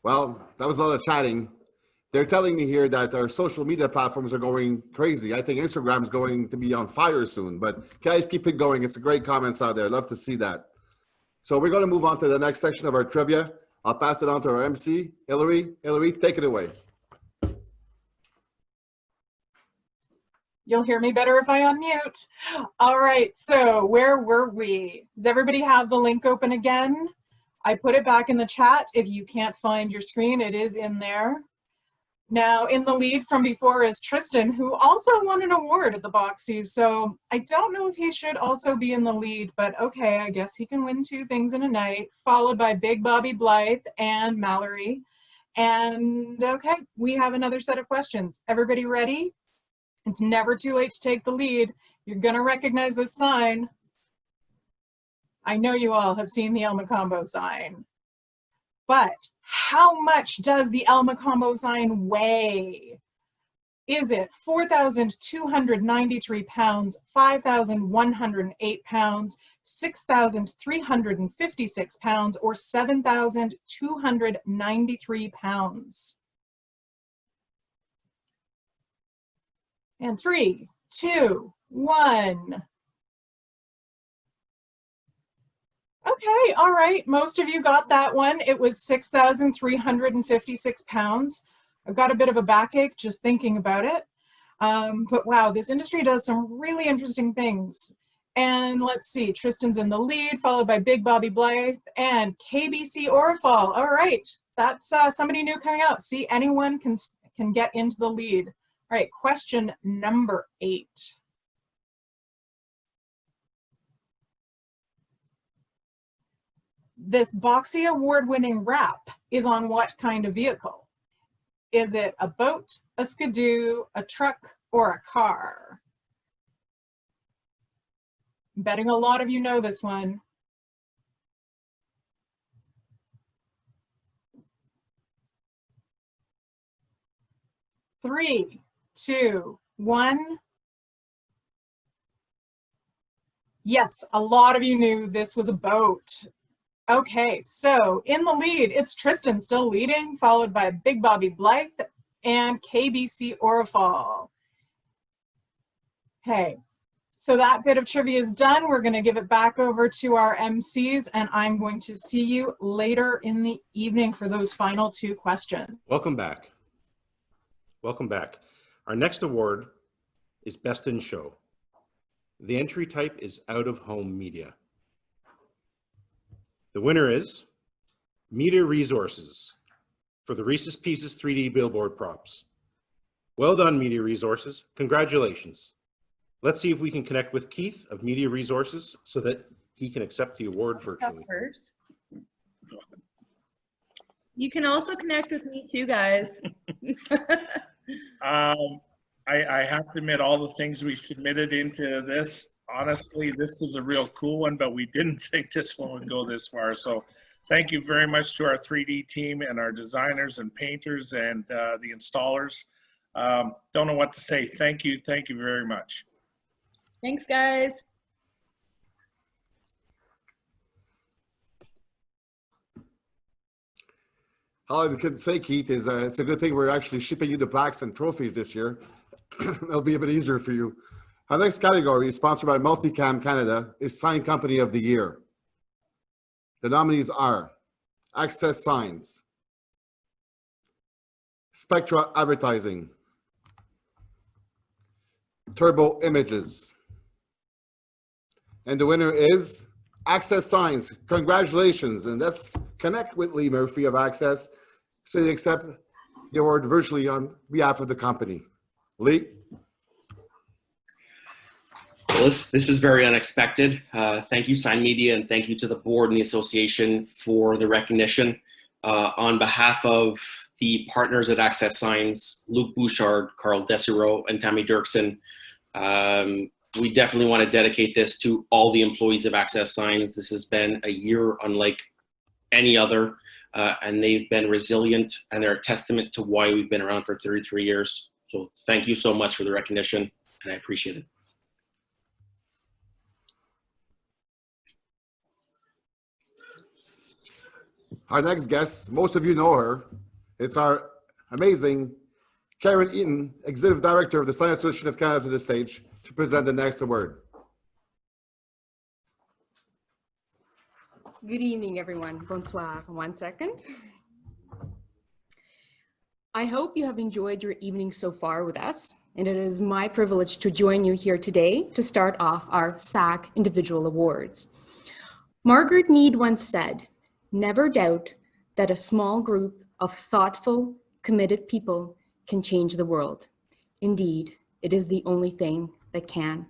Well, that was a lot of chatting. They're telling me here that our social media platforms are going crazy. I think Instagram's going to be on fire soon, but guys, keep it going. It's a great comments out there. Love to see that. So we're going to move on to the next section of our trivia. I'll pass it on to our MC, Hillary. Hillary, take it away. You'll hear me better if I unmute. All right, so where were we? Does everybody have the link open again? I put it back in the chat. If you can't find your screen, it is in there. Now, in the lead from before is Tristan, who also won an award at the BOCSIes. So I don't know if he should also be in the lead, but okay, I guess he can win 2 things in a night, followed by Big Bobby Blythe and Mallory. And okay, we have another set of questions. Everybody ready? It's never too late to take the lead. You're gonna recognize this sign. I know you all have seen the El Macombo sign, but how much does the El Macombo sign weigh? Is it 4,293 pounds, 5,108 pounds, 6,356 pounds, or 7,293 pounds? And 3, 2, 1. Okay, all right, most of you got that one. It was 6,356 pounds. I've got a bit of a backache just thinking about it. But wow, this industry does some really interesting things. And let's see, Tristan's in the lead, followed by Big Bobby Blythe and KBC Orifal. All right, that's somebody new coming out. See, anyone can get into the lead. All right, question number 8. This BOCSIes award-winning wrap is on what kind of vehicle? Is it a boat, a skidoo, a truck, or a car? I'm betting a lot of you know this one. 3, 2, 1. Yes, a lot of you knew this was a boat. Okay, so in the lead, it's Tristan still leading, followed by Big Bobby Blythe and KBC Orifal. Okay, so that bit of trivia is done. We're going to give it back over to our MCs, and I'm going to see you later in the evening for those final 2 questions. Welcome back. Welcome back. Our next award is Best in Show. The entry type is out-of-home media. The winner is Media Resources for the Reese's Pieces 3D billboard props. Well done, Media Resources. Congratulations. Let's see if we can connect with Keith of Media Resources so that he can accept the award virtually. First. You can also connect with me too, guys. I have to admit, all the things we submitted into this, honestly, this is a real cool one, but we didn't think this one would go this far. So thank you very much to our 3D team and our designers and painters and the installers. Don't know what to say. Thank you very much. Thanks, guys. All I can say, Keith, is it's a good thing we're actually shipping you the plaques and trophies this year. It'll be a bit easier for you. Our next category is sponsored by Multicam Canada, is Sign Company of the Year. The nominees are Access Signs, Spectra Advertising, Turbo Images, and the winner is Access Signs. Congratulations, and let's connect with Lee Murphy of Access so you accept the award virtually on behalf of the company. Lee? Well, this is very unexpected. Thank you, Sign Media, and thank you to the board and the association for the recognition. On behalf of the partners at Access Signs, Luc Bouchard, Carl Desiro, and Tammy Dirksen, we definitely want to dedicate this to all the employees of Access Signs. This has been a year unlike any other, and they've been resilient, and they're a testament to why we've been around for 33 years. So thank you so much for the recognition, and I appreciate it. Our next guest, most of you know her. It's our amazing Karen Eaton, Executive Director of the Sign Association of Canada, to the stage to present the next award. Good evening, everyone. Bonsoir. 1 second. I hope you have enjoyed your evening so far with us, and it is my privilege to join you here today to start off our SAC Individual Awards. Margaret Mead once said, "Never doubt that a small group of thoughtful, committed people can change the world. Indeed, it is the only thing that can."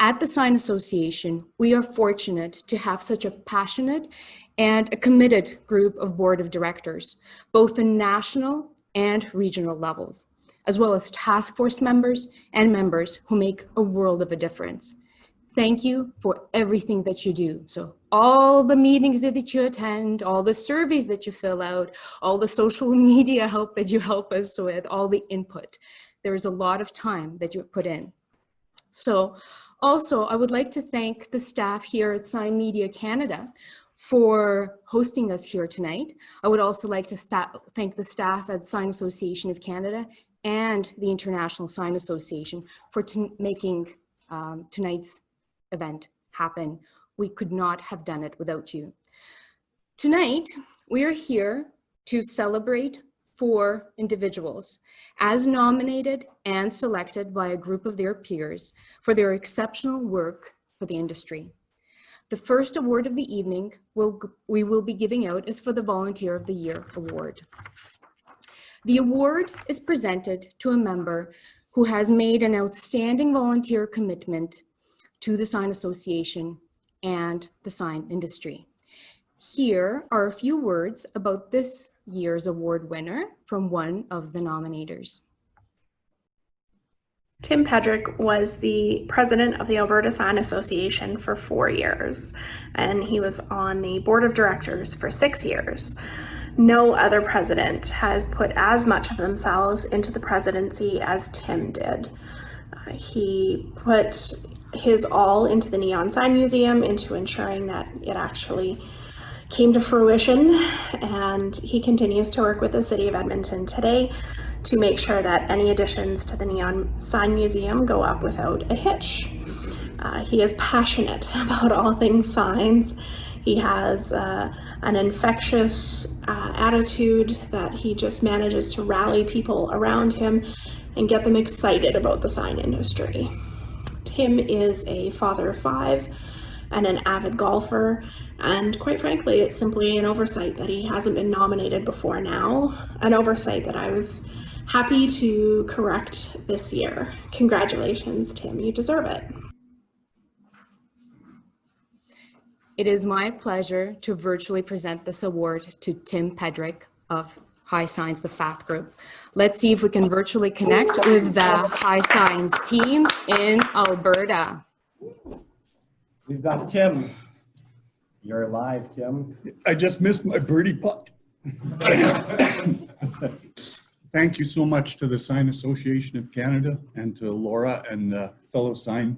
At the Sign Association, we are fortunate to have such a passionate and a committed group of board of directors, both the national and regional levels, as well as task force members and members who make a world of a difference. Thank you for everything that you do. So all the meetings that you attend, all the surveys that you fill out, all the social media help that you help us with, all the input. There's a lot of time that you put in. So also, I would like to thank the staff here at Sign Media Canada for hosting us here tonight. I would also like to thank the staff at Sign Association of Canada and the International Sign Association for making tonight's event happen. We could not have done it without you. Tonight, we are here to celebrate 4 individuals as nominated and selected by a group of their peers for their exceptional work for the industry. The first award of the evening we will be giving out is for the Volunteer of the Year award. The award is presented to a member who has made an outstanding volunteer commitment to the Sign Association and the sign industry. Here are a few words about this year's award winner from one of the nominators. Tim Pedrick was the president of the Alberta Sign Association for 4 years, and he was on the board of directors for 6 years. No other president has put as much of themselves into the presidency as Tim did. He put his all into the Neon Sign Museum, into ensuring that it actually came to fruition, and he continues to work with the City of Edmonton today to make sure that any additions to the Neon Sign Museum go up without a hitch. He is passionate about all things signs. He has an infectious attitude that he just manages to rally people around him and get them excited about the sign industry. Tim is a father of 5 and an avid golfer, and quite frankly, it's simply an oversight that he hasn't been nominated before now, an oversight that I was happy to correct this year. Congratulations, Tim, you deserve it. It is my pleasure to virtually present this award to Tim Pedrick of High Signs, the FAT group. Let's see if we can virtually connect with the High Signs team in Alberta. We've got Tim. You're live, Tim. I just missed my birdie putt. Thank you so much to the Sign Association of Canada and to Laura and fellow sign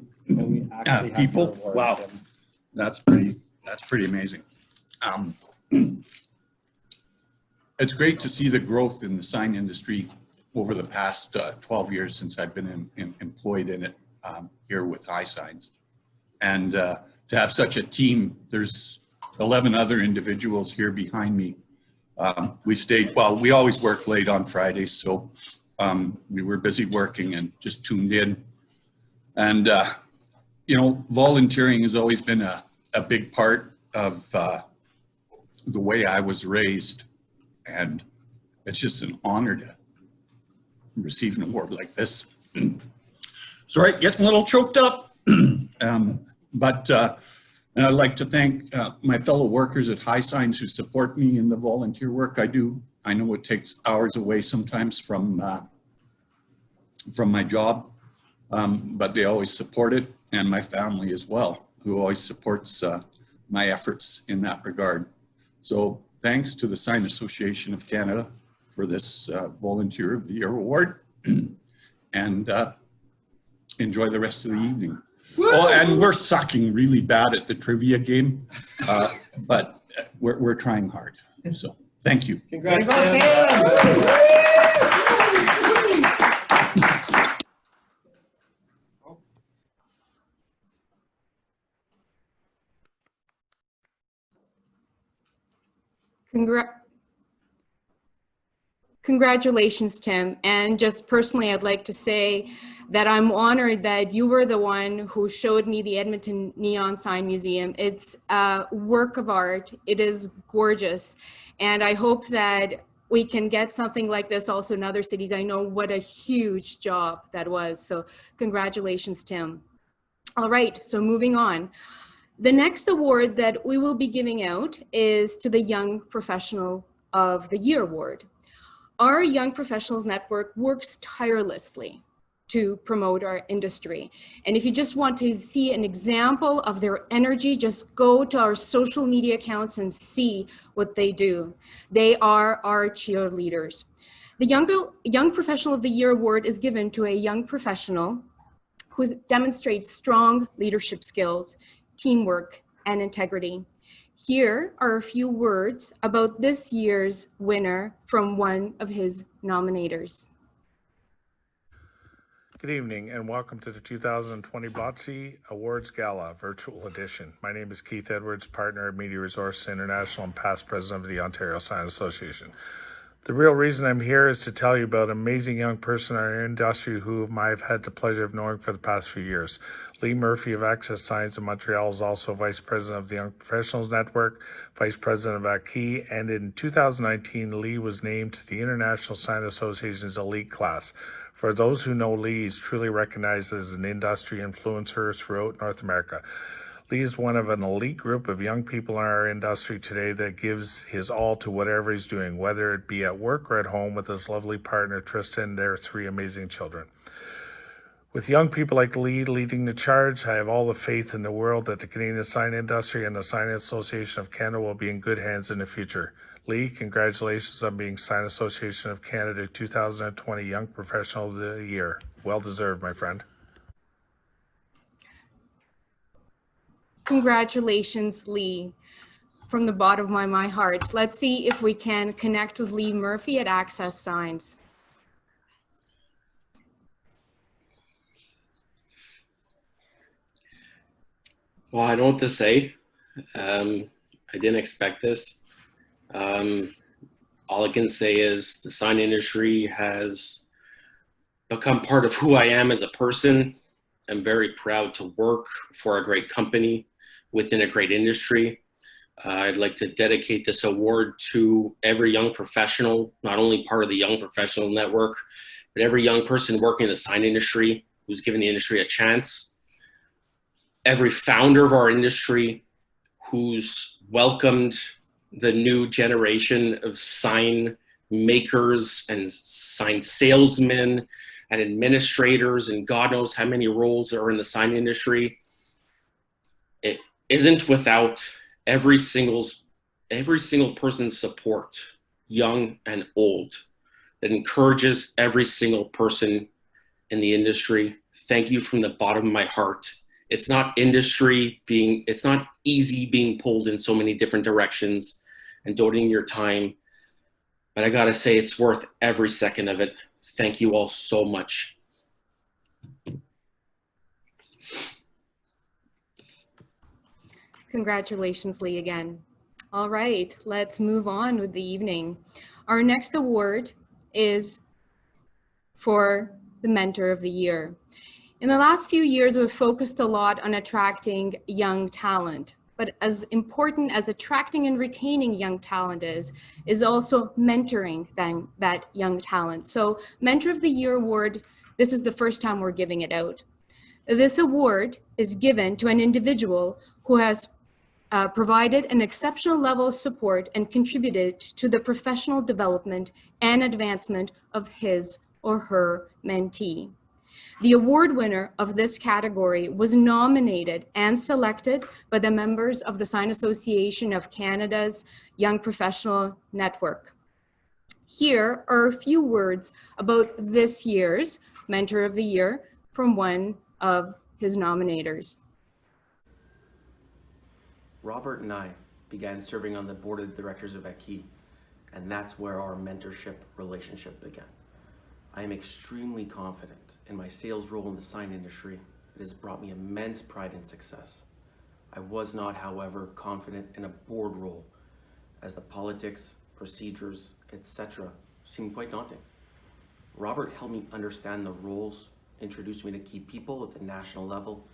people. Wow, Tim. That's pretty amazing. It's great to see the growth in the sign industry over the past 12 years since I've been employed in it here with High Signs. And to have such a team, there's 11 other individuals here behind me. We always work late on Fridays, so we were busy working and just tuned in. And, you know, volunteering has always been a big part of the way I was raised. And it's just an honor to receive an award like this. Sorry, getting a little choked up. And I'd like to thank my fellow workers at High Signs who support me in the volunteer work I do. I know it takes hours away sometimes from my job, but they always support it, and my family as well, who always supports my efforts in that regard. So thanks to the Sign Association of Canada for this Volunteer of the Year award, and enjoy the rest of the evening. Oh, and we're sucking really bad at the trivia game, but we're trying hard. So thank you. Congrats, Congratulations, Tim. And just personally, I'd like to say that I'm honored that you were the one who showed me the Edmonton Neon Sign Museum. It's a work of art. It is gorgeous. And I hope that we can get something like this also in other cities. I know what a huge job that was. So congratulations, Tim. All right, so moving on. The next award that we will be giving out is to the Young Professional of the Year award. Our Young Professionals Network works tirelessly to promote our industry. And if you just want to see an example of their energy, just go to our social media accounts and see what they do. They are our cheerleaders. The Young Professional of the Year award is given to a young professional who demonstrates strong leadership skills, teamwork, and integrity. Here are a few words about this year's winner from one of his nominators. Good evening and welcome to the 2020 BOCSIes Awards Gala Virtual Edition. My name is Keith Edwards, partner at Media Resources International and past president of the Ontario Sign Association. The real reason I'm here is to tell you about an amazing young person in our industry whom I've had the pleasure of knowing for the past few years. Lee Murphy of Access Signs in Montreal is also Vice President of the Young Professionals Network, Vice President of ACI, and in 2019, Lee was named to the International Sign Association's elite class. For those who know Lee, he's truly recognized as an industry influencer throughout North America. Lee is one of an elite group of young people in our industry today that gives his all to whatever he's doing, whether it be at work or at home with his lovely partner, Tristan, and their 3 amazing children. With young people like Lee leading the charge, I have all the faith in the world that the Canadian sign industry and the Sign Association of Canada will be in good hands in the future. Lee, congratulations on being Sign Association of Canada 2020 Young Professional of the Year. Well deserved, my friend. Congratulations, Lee. From the bottom of my heart. Let's see if we can connect with Lee Murphy at Access Signs. Well, I don't know what to say. I didn't expect this. All I can say is the sign industry has become part of who I am as a person. I'm very proud to work for a great company within a great industry. I'd like to dedicate this award to every young professional, not only part of the Young Professional Network, but every young person working in the sign industry who's given the industry a chance. Every founder of our industry who's welcomed the new generation of sign makers and sign salesmen and administrators and God knows how many roles are in the sign industry. It isn't without every single person's support, young and old, that encourages every single person in the industry. Thank you from the bottom of my heart. It's not it's not easy being pulled in so many different directions and donating your time. But I gotta say, it's worth every second of it. Thank you all so much. Congratulations, Lee, again. All right, let's move on with the evening. Our next award is for the Mentor of the Year. In the last few years, we've focused a lot on attracting young talent, but as important as attracting and retaining young talent is also mentoring that young talent. So Mentor of the Year award, this is the first time we're giving it out. This award is given to an individual who has provided an exceptional level of support and contributed to the professional development and advancement of his or her mentee. The award winner of this category was nominated and selected by the members of the Sign Association of Canada's Young Professional Network. Here are a few words about this year's Mentor of the Year from one of his nominators. Robert and I began serving on the board of directors of ACI, and that's where our mentorship relationship began. I am extremely confident in my sales role in the sign industry. It has brought me immense pride and success. I was not, however, confident in a board role, as the politics, procedures, etc. seemed quite daunting. Robert helped me understand the roles, introduced me to key people at the national level,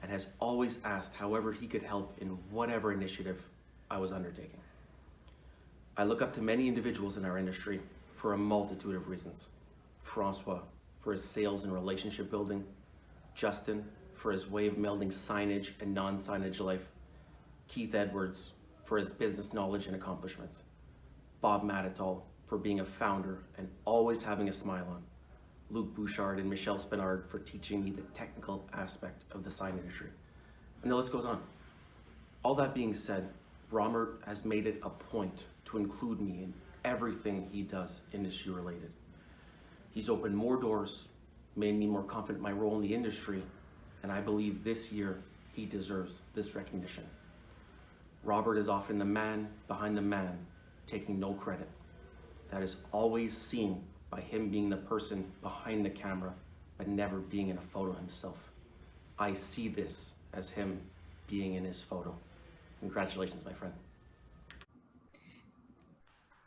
and has always asked however he could help in whatever initiative I was undertaking. I look up to many individuals in our industry for a multitude of reasons. Francois, for his sales and relationship building, Justin, for his way of melding signage and non-signage life, Keith Edwards, for his business knowledge and accomplishments, Bob Matitol, for being a founder and always having a smile on, Luc Bouchard, and Michelle Spinard for teaching me the technical aspect of the sign industry. And the list goes on. All that being said, Robert has made it a point to include me in everything he does industry related. He's opened more doors, made me more confident in my role in the industry, and I believe this year he deserves this recognition. Robert is often the man behind the man, taking no credit. That is always seen by him being the person behind the camera, but never being in a photo himself. I see this as him being in his photo. Congratulations, my friend.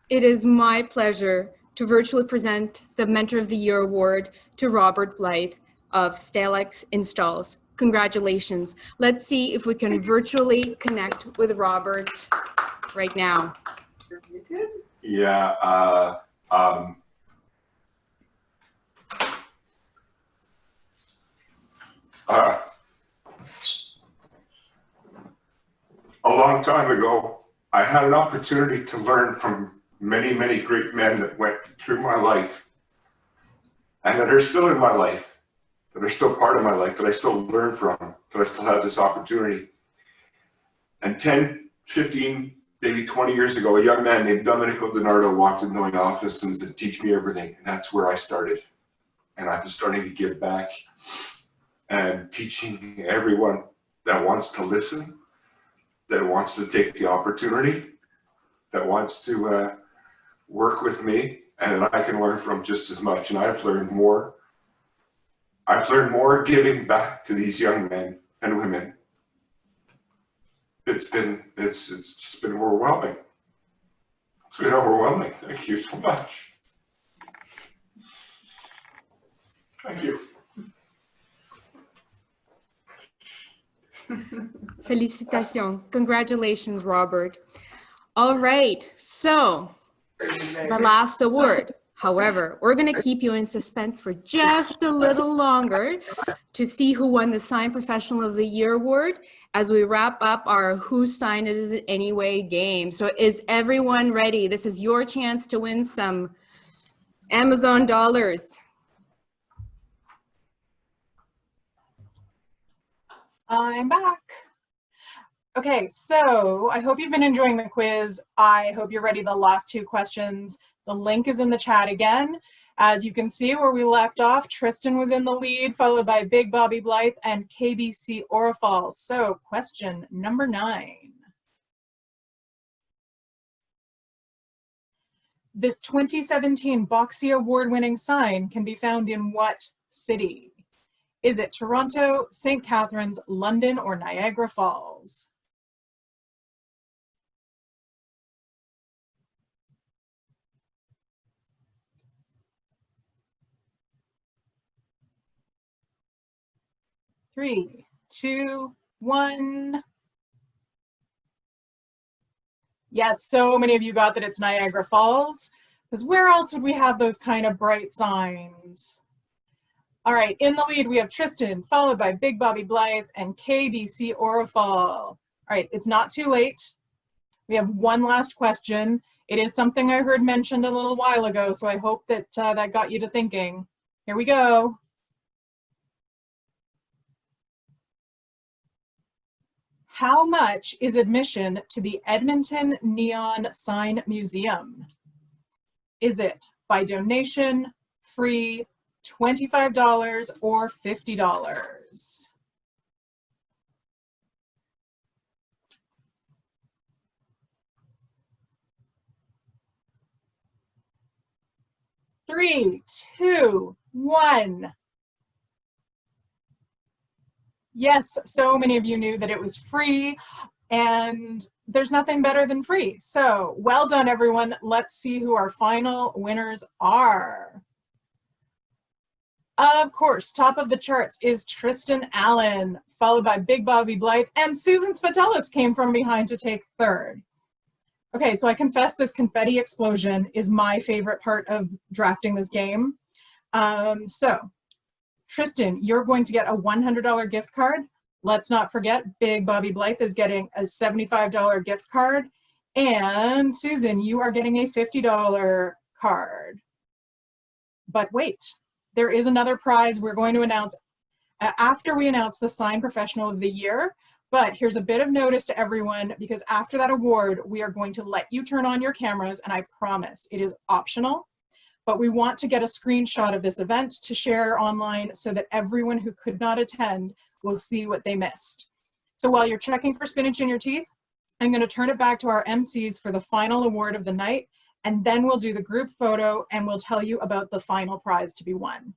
It is my pleasure to virtually present the Mentor of the Year Award to Robert Blythe of Stalex Installs. Congratulations. Let's see if we can virtually connect with Robert right now. Yeah, a long time ago, I had an opportunity to learn from many, many great men that went through my life and that are still in my life, that are still part of my life, that I still learn from, that I still have this opportunity. And 10, 15, maybe 20 years ago, a young man named Domenico Donardo walked into my office and said, "Teach me everything." And that's where I started. And I'm starting to give back and teaching everyone that wants to listen, that wants to take the opportunity, that wants to work with me, and that I can learn from just as much. And I've learned more. I've learned more giving back to these young men and women. It's just been overwhelming. It's been overwhelming. Thank you so much. Thank you. Félicitations. Congratulations, Robert. All right, so the last award. However, we're going to keep you in suspense for just a little longer to see who won the Sign Professional of the Year Award as we wrap up our Who Signed It Anyway game. So is everyone ready? This is your chance to win some Amazon dollars. I'm back. Okay, so I hope you've been enjoying the quiz. I hope you're ready. The last two questions. The link is in the chat again. As you can see where we left off, Tristan was in the lead, followed by Big Bobby Blythe and KBC Orifal. So question number 9. This 2017 BOCSIes award-winning sign can be found in what city? Is it Toronto, St. Catharines, London, or Niagara Falls? Three, two, one. Yes, so many of you got that it's Niagara Falls, because where else would we have those kind of bright signs? All right, in the lead, we have Tristan, followed by Big Bobby Blythe and KBC Orifal. All right, it's not too late. We have one last question. It is something I heard mentioned a little while ago, so I hope that that got you to thinking. Here we go. How much is admission to the Edmonton Neon Sign Museum? Is it by donation, free, $25, or $50? Three, two, one. Yes, so many of you knew that it was free, and there's nothing better than free. So well done, everyone. Let's see who our final winners are. Of course, top of the charts is Tristan Allen, followed by Big Bobby Blythe, and Susan Spatellis came from behind to take third. Okay, so I confess this confetti explosion is my favorite part of drafting this game. So Tristan, you're going to get a $100 gift card. Let's not forget, Big Bobby Blythe is getting a $75 gift card. And Susan, you are getting a $50 card. But wait, there is another prize we're going to announce after we announce the Sign Professional of the Year. But here's a bit of notice to everyone, because after that award, we are going to let you turn on your cameras, and I promise it is optional. But we want to get a screenshot of this event to share online so that everyone who could not attend will see what they missed. So while you're checking for spinach in your teeth, I'm going to turn it back to our MCs for the final award of the night, and then we'll do the group photo and we'll tell you about the final prize to be won.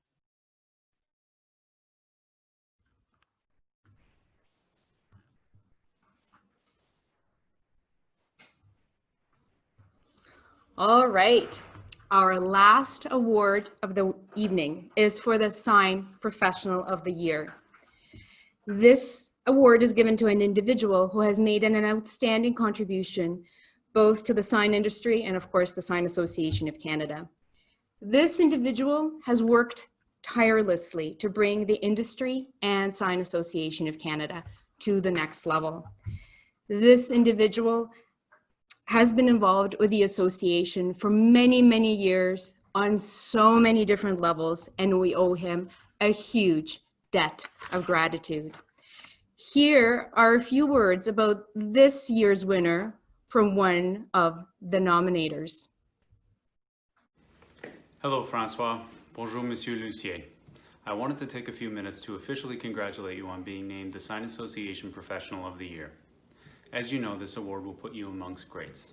All right. Our last award of the evening is for the Sign Professional of the Year. This award is given to an individual who has made an outstanding contribution both to the sign industry and, of course, the Sign Association of Canada. This individual has worked tirelessly to bring the industry and Sign Association of Canada to the next level. This individual has been involved with the association for many, many years on so many different levels, and we owe him a huge debt of gratitude. Here are a few words about this year's winner from one of the nominators. Hello, Francois. Bonjour, Monsieur Lucier. I wanted to take a few minutes to officially congratulate you on being named the Sign Association Professional of the Year. As you know, this award will put you amongst greats.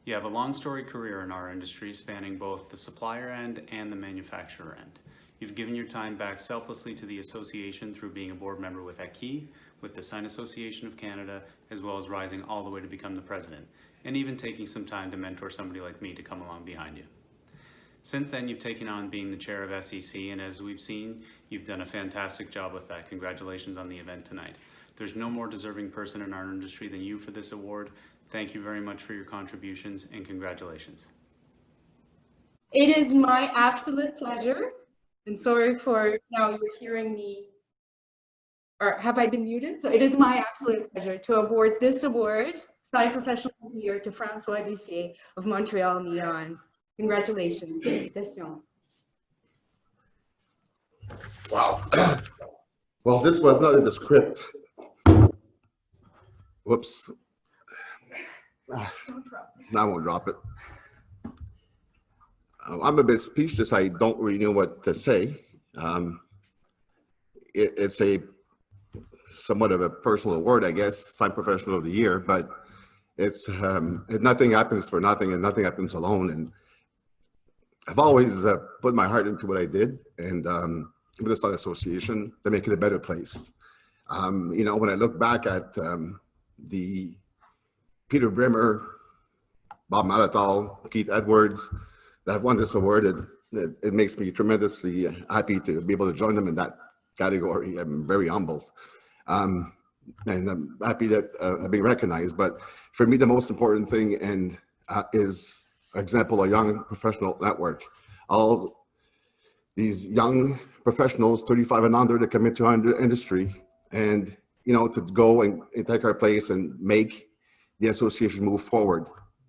You have a long storied career in our industry, spanning both the supplier end and the manufacturer end. You've given your time back selflessly to the association through being a board member with ACI, with the Sign Association of Canada, as well as rising all the way to become the president, and even taking some time to mentor somebody like me to come along behind you. Since then, you've taken on being the chair of SEC, and as we've seen, you've done a fantastic job with that. Congratulations on the event tonight. There's no more deserving person in our industry than you for this award. Thank you very much for your contributions, and congratulations. It is my absolute pleasure, and sorry for now you're hearing me, or have I been muted? So it is my absolute pleasure to award this award, Sign Professional of the Year, to Francois Lucier of Montreal Neon. Congratulations. Félicitations. Wow. Well, this was not in the script. Whoops. I won't drop it. I'm a bit speechless. I don't really know what to say. It's a somewhat of a personal award, I guess, Sign Professional of the Year, but it's nothing happens for nothing, and nothing happens alone. And I've always put my heart into what I did, and with the Sign Association to make it a better place. You know, when I look back at the Peter Brimmer, Bob Malatal, Keith Edwards that have won this award, it makes me tremendously happy to be able to join them in that category. I'm very humbled. And I'm happy that I'm being recognized. But for me, the most important thing is, for example, a young professional network. All these young professionals, 35 and under, that come into our industry, and you know, to go and take our place and make the association move forward.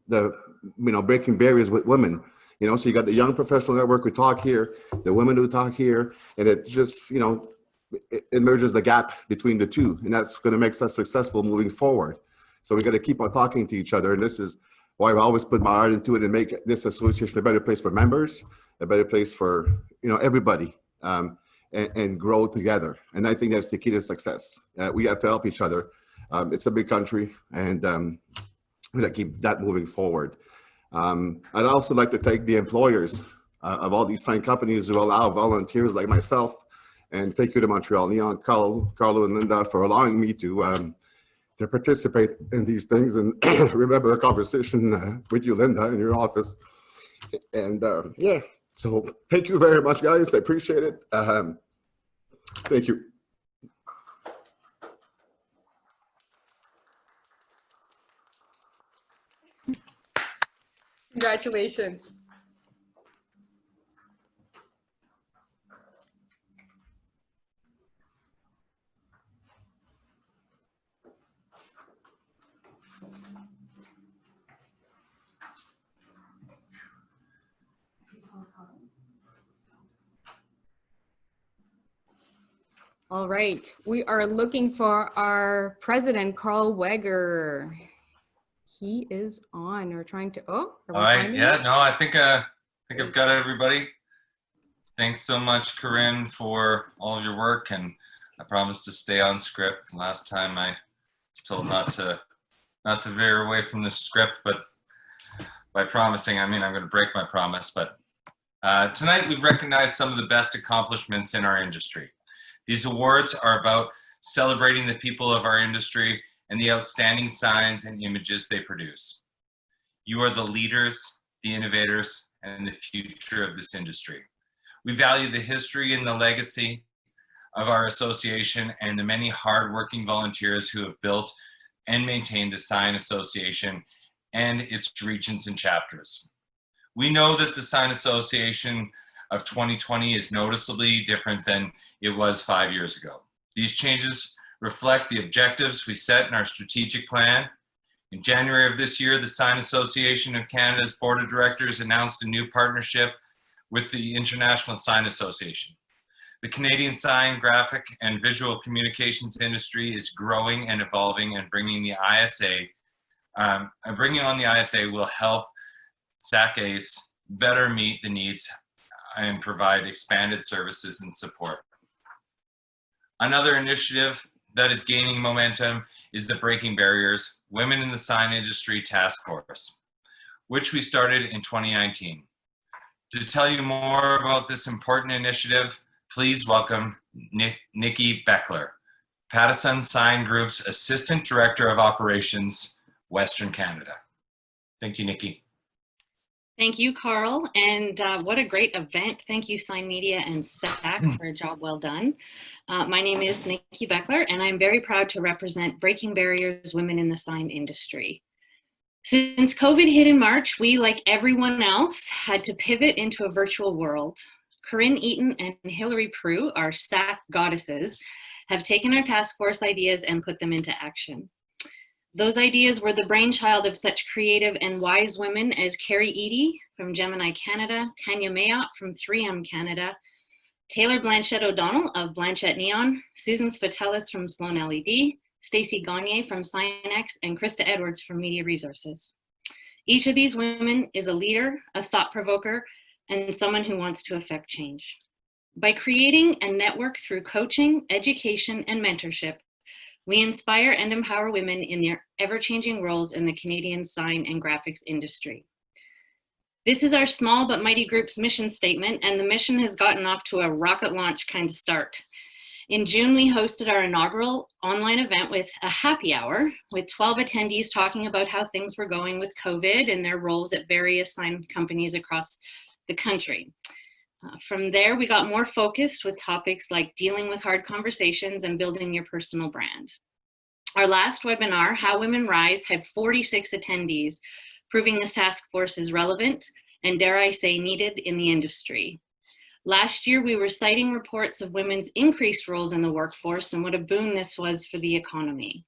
Breaking barriers with women. You know, so you got the young professional network who talk here, the women who talk here, and it just, you know, it merges the gap between the two, and that's going to make us successful moving forward. So we got to keep on talking to each other, and this is why I've always put my heart into it and make this association a better place for members, a better place for, you know, everybody, and grow together. And I think that's the key to success. We have to help each other. It's a big country, and we got to keep that moving forward. I'd also like to thank the employers of all these sign companies who allow volunteers like myself, and thank you to Montreal Neon, Carlo and Linda, for allowing me to participate in these things and remember a conversation with you, Linda, in your office. And yeah, so thank you very much, guys. I appreciate it. Thank you. Congratulations. All right, we are looking for our president, Carl Weger. He is on. We're trying to, oh, are we All right, finding yeah, him? no, I think I've got everybody. Thanks so much, Corinne, for all of your work, and I promised to stay on script. Last time I was told not to veer away from the script, but by promising, I mean I'm going to break my promise. But tonight we've recognized some of the best accomplishments in our industry. These awards are about celebrating the people of our industry and the outstanding signs and images they produce. You are the leaders, the innovators, and the future of this industry. We value the history and the legacy of our association and the many hardworking volunteers who have built and maintained the Sign Association and its regions and chapters. We know that the Sign Association of 2020 is noticeably different than it was 5 years ago. These changes reflect the objectives we set in our strategic plan. In January of this year, the Sign Association of Canada's Board of Directors announced a new partnership with the International Sign Association. The Canadian sign, graphic, and visual communications industry is growing and evolving, and bringing on the ISA will help SAC-ACE better meet the needs and provide expanded services and support. Another initiative that is gaining momentum is the Breaking Barriers Women in the Sign Industry Task Force, which we started in 2019. To tell you more about this important initiative, please welcome Nikki Beckler, Pattison Sign Group's Assistant Director of Operations, Western Canada. Thank you, Nikki. Thank you, Carl, and what a great event. Thank you, Sign Media and SAC, for a job well done. My name is Nikki Beckler, and I'm very proud to represent Breaking Barriers Women in the Sign Industry. Since COVID hit in March, we, like everyone else, had to pivot into a virtual world. Corinne Eaton and Hilary Prue, our SAC goddesses, have taken our task force ideas and put them into action. Those ideas were the brainchild of such creative and wise women as Carrie Eady from Gemini Canada, Tanya Mayotte from 3M Canada, Taylor Blanchette O'Donnell of Blanchette Neon, Susan Spatellis from Sloan LED, Stacey Gagne from SignX, and Krista Edwards from Media Resources. Each of these women is a leader, a thought provoker, and someone who wants to affect change. By creating a network through coaching, education, and mentorship, we inspire and empower women in their ever-changing roles in the Canadian sign and graphics industry. This is our small but mighty group's mission statement, and the mission has gotten off to a rocket launch kind of start. In June, we hosted our inaugural online event with a happy hour with 12 attendees talking about how things were going with COVID and their roles at various sign companies across the country. From there, we got more focused with topics like dealing with hard conversations and building your personal brand. Our last webinar, How Women Rise, had 46 attendees, proving this task force is relevant and, dare I say, needed in the industry. Last year, we were citing reports of women's increased roles in the workforce and what a boon this was for the economy.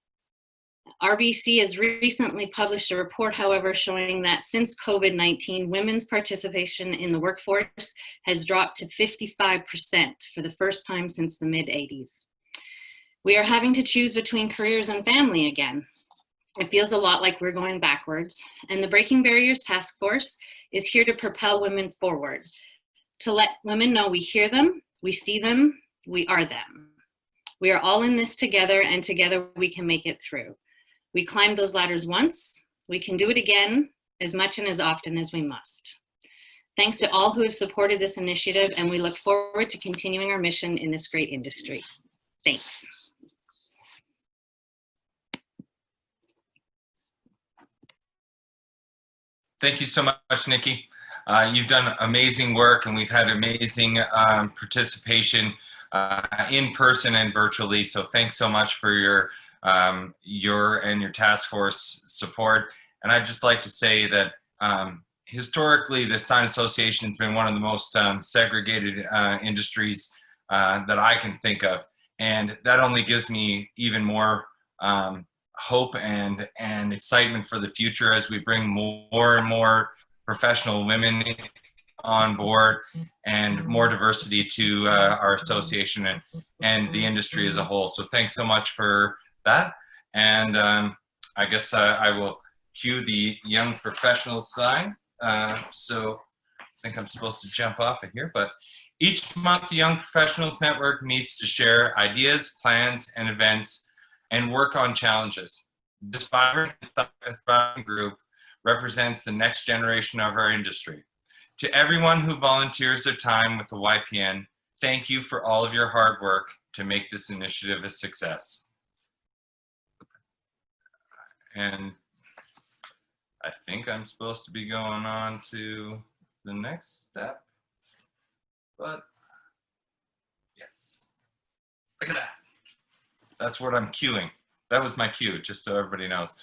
RBC has recently published a report, however, showing that since COVID-19, women's participation in the workforce has dropped to 55% for the first time since the mid-80s. We are having to choose between careers and family again. It feels a lot like we're going backwards, and the Breaking Barriers Task Force is here to propel women forward, to let women know we hear them, we see them, we are them. We are all in this together, and together we can make it through. We climbed those ladders once, we can do it again as much and as often as we must. Thanks to all who have supported this initiative, and we look forward to continuing our mission in this great industry. Thanks. Thank you so much, Nikki. You've done amazing work, and we've had amazing participation in person and virtually. So thanks so much for your and your task force support. And I'd just like to say that historically, the Sign Association has been one of the most segregated industries that I can think of. And that only gives me even more hope and excitement for the future as we bring more and more professional women on board and more diversity to our association. and the industry as a whole. So thanks so much for that. And I guess I will cue the young professionals sign. So I think I'm supposed to jump off of here, but each month the Young Professionals Network meets to share ideas, plans, and events and work on challenges. This vibrant group represents the next generation of our industry. To everyone who volunteers their time with the YPN, thank you for all of your hard work to make this initiative a success. And I think I'm supposed to be going on to the next step, but yes, look at that. That's what I'm queuing. That was my cue, just so everybody knows.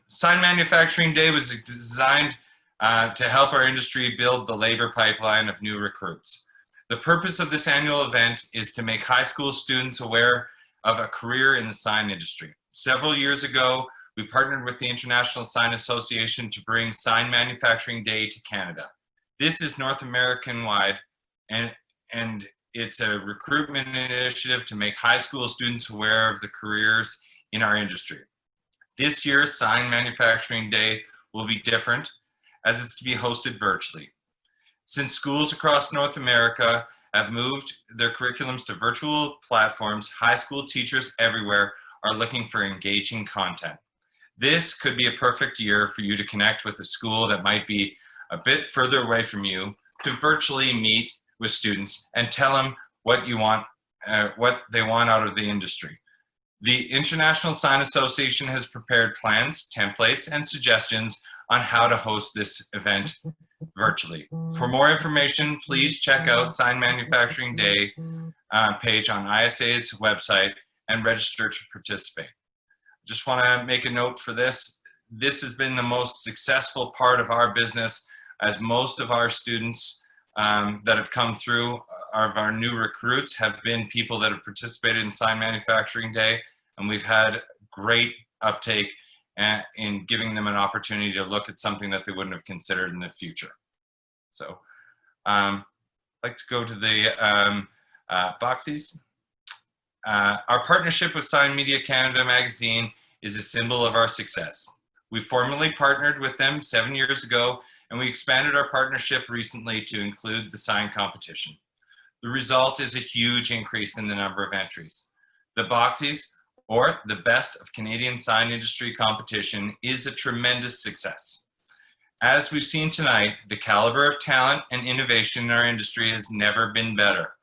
Sign Manufacturing Day was designed to help our industry build the labor pipeline of new recruits. The purpose of this annual event is to make high school students aware of a career in the sign industry. Several years ago, we partnered with the International Sign Association to bring Sign Manufacturing Day to Canada. This is North American wide, and it's a recruitment initiative to make high school students aware of the careers in our industry. This year's Sign Manufacturing Day will be different, as it's to be hosted virtually. Since schools across North America have moved their curriculums to virtual platforms, high school teachers everywhere are looking for engaging content. This could be a perfect year for you to connect with a school that might be a bit further away from you, to virtually meet with students and tell them what you want, what they want out of the industry. The International Sign Association has prepared plans, templates, and suggestions on how to host this event virtually. For more information, please check out Sign Manufacturing Day page on ISA's website and register to participate. Just want to make a note for this. This has been the most successful part of our business, as most of our students that have come through of our new recruits have been people that have participated in Sign Manufacturing Day, and we've had great uptake in giving them an opportunity to look at something that they wouldn't have considered in the future. So I'd like to go to the BOCSIes. Our partnership with Sign Media Canada magazine is a symbol of our success. We formally partnered with them 7 years ago, and we expanded our partnership recently to include the sign competition. The result is a huge increase in the number of entries. The BOCSIes, or the Best of Canadian Sign Industry competition, is a tremendous success. As we've seen tonight, the caliber of talent and innovation in our industry has never been better.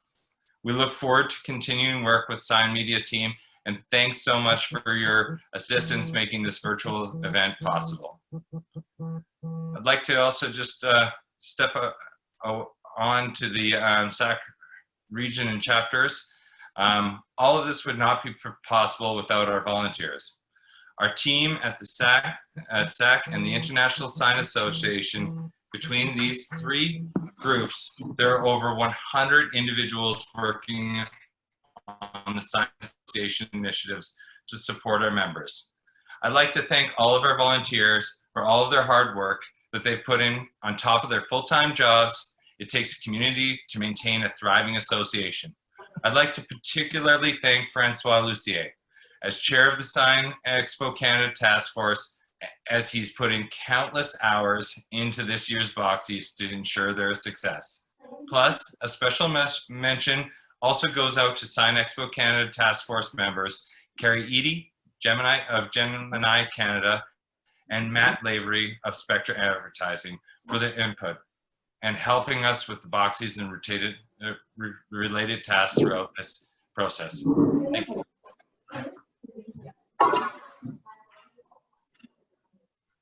We look forward to continuing work with Sign Media team, and thanks so much for your assistance making this virtual event possible. I'd like to also just step on to the SAC region and chapters. All of this would not be possible without our volunteers. Our team at the SAC and the International Sign Association, between these three groups, there are over 100 individuals working on the Sign Association initiatives to support our members. I'd like to thank all of our volunteers for all of their hard work that they've put in on top of their full-time jobs. It takes a community to maintain a thriving association. I'd like to particularly thank Francois Lucier as chair of the Sign Expo Canada Task Force, as he's putting countless hours into this year's BOCSIes to ensure their success. Plus, a special mention also goes out to Sign Expo Canada Task Force members, Carrie Eady of Gemini Canada, and Matt Lavery of Spectra Advertising for their input and helping us with the BOCSIes and related tasks throughout this process. Thank you. I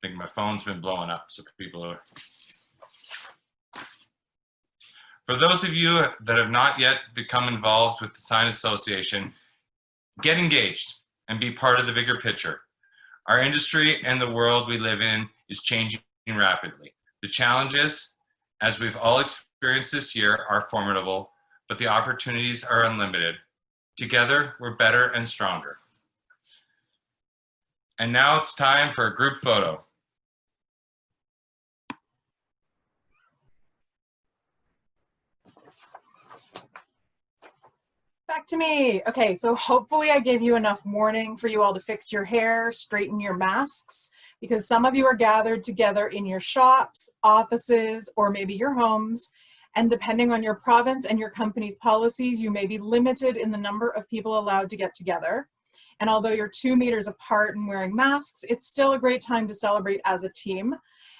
think my phone's been blowing up, so people are. For those of you that have not yet become involved with the Sign Association, get engaged and be part of the bigger picture. Our industry and the world we live in is changing rapidly. The challenges, as we've all experienced this year, are formidable, but the opportunities are unlimited. Together, we're better and stronger. And now it's time for a group photo. back to me. Okay, so hopefully I gave you enough warning for you all to fix your hair, straighten your masks, because some of you are gathered together in your shops, offices, or maybe your homes. And depending on your province and your company's policies, you may be limited in the number of people allowed to get together. And although you're 2 meters apart and wearing masks, it's still a great time to celebrate as a team.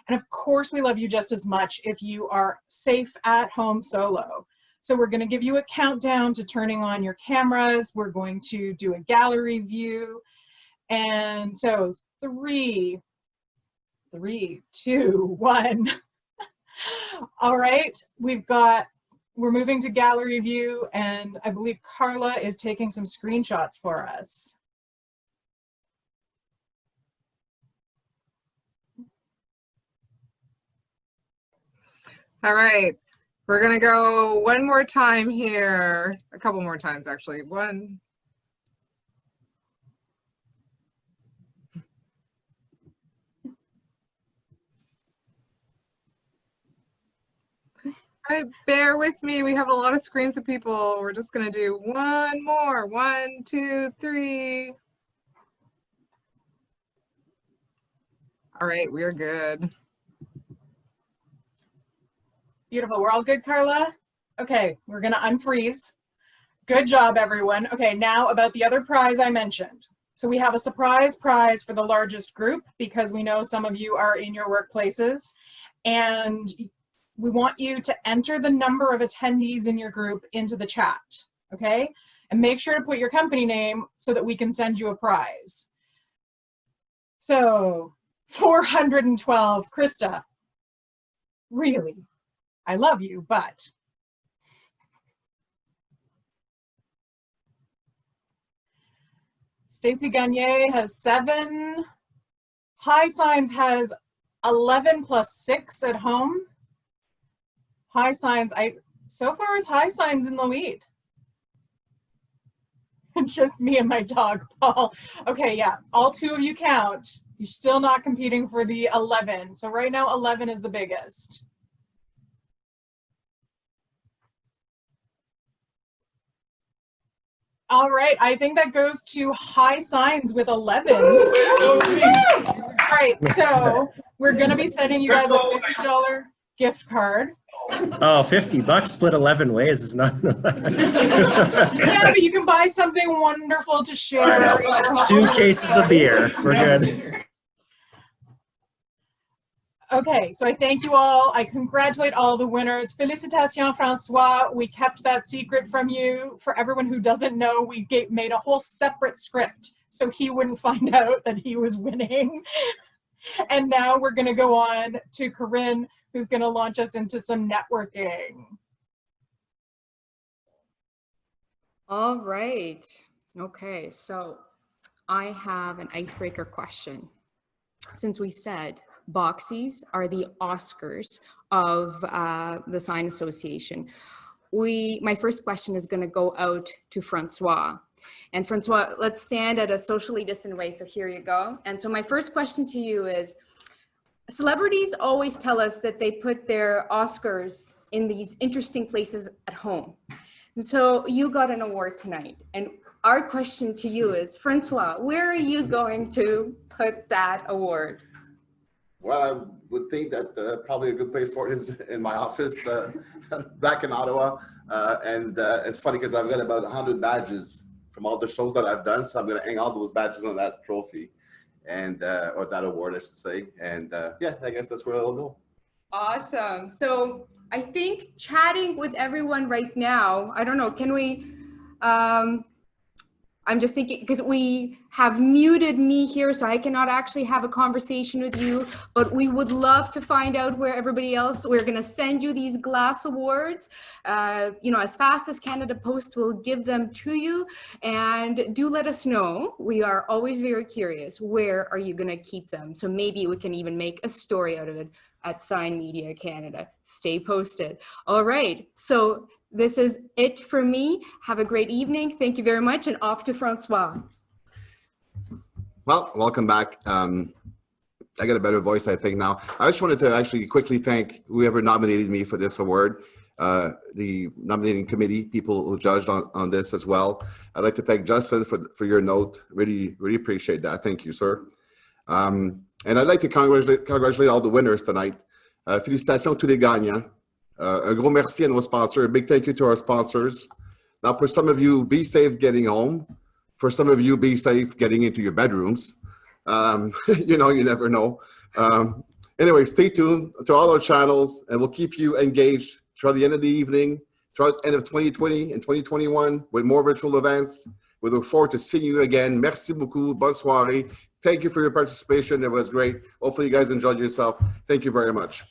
And of course, we love you just as much if you are safe at home solo. So we're going to give you a countdown to turning on your cameras. We're going to do a gallery view. And so 3, 2, 1. All right, we're moving to gallery view, and I believe Carla is taking some screenshots for us. All right, we're gonna go one more time here, a couple more times actually. One. All right, bear with me. We have a lot of screens of people. We're just gonna do one more. 1, 2, 3. All right, we're good. Beautiful, we're all good, Carla? Okay, we're gonna unfreeze. Good job, everyone. Okay, now about the other prize I mentioned. So we have a surprise prize for the largest group because we know some of you are in your workplaces, and we want you to enter the number of attendees in your group into the chat, okay? And make sure to put your company name so that we can send you a prize. So 412, Krista, really, I love you, but. Stacy Gagne has 7. High Signs has 11 plus 6 at home. High Signs, so far it's High Signs in the lead. Just me and my dog, Paul. Okay, yeah, all 2 of you count. You're still not competing for the 11. So right now 11 is the biggest. All right, I think that goes to High Signs with 11. All right, so we're gonna be sending you guys a $50 gift card. Oh, $50 split 11 ways is not. Yeah, but you can buy something wonderful to share. 2 cases of beer. We're good. Okay, so I thank you all. I congratulate all the winners. Félicitations, Francois. We kept that secret from you. For everyone who doesn't know, we made a whole separate script so he wouldn't find out that he was winning. And now we're going to go on to Corinne, who's going to launch us into some networking. All right. Okay, so I have an icebreaker question. Since we said BOCSIes are the Oscars of the Sign Association, my first question is going to go out to Francois. And Francois, let's stand at a socially distant way. So here you go. And so my first question to you is, celebrities always tell us that they put their Oscars in these interesting places at home. So you got an award tonight. And our question to you is, Francois, where are you going to put that award? Well, I would think that probably a good place for it is in my office back in Ottawa. And it's funny because I've got about 100 badges from all the shows that I've done. So I'm going to hang all those badges on that trophy and or that award, I should say. And yeah, I guess that's where it'll go. Awesome. So I think chatting with everyone right now, I don't know, can we, I'm just thinking, because we have muted me here, so I cannot actually have a conversation with you, but we would love to find out where everybody else, we're going to send you these glass awards, you know, as fast as Canada Post will give them to you, and do let us know. We are always very curious, where are you going to keep them? So maybe we can even make a story out of it at Sign Media Canada. Stay posted. All right, so this is it for me. Have a great evening. Thank you very much, and off to Francois. Well, welcome back. I got a better voice, I think, now. I just wanted to actually quickly thank whoever nominated me for this award. the nominating committee, people who judged on this as well. I'd like to thank Justin for your note. Really appreciate that. Thank you, sir. And I'd like to congratulate all the winners tonight. Félicitations à tous les gagnants. Un gros merci à nos sponsors. A big thank you to our sponsors. Now, for some of you, be safe getting home. For some of you, be safe getting into your bedrooms. You know, you never know. Anyway, stay tuned to all our channels, and we'll keep you engaged throughout the end of the evening, throughout the end of 2020 and 2021 with more virtual events. We look forward to seeing you again. Merci beaucoup. Bonne soirée. Thank you for your participation. It was great. Hopefully you guys enjoyed yourself. Thank you very much.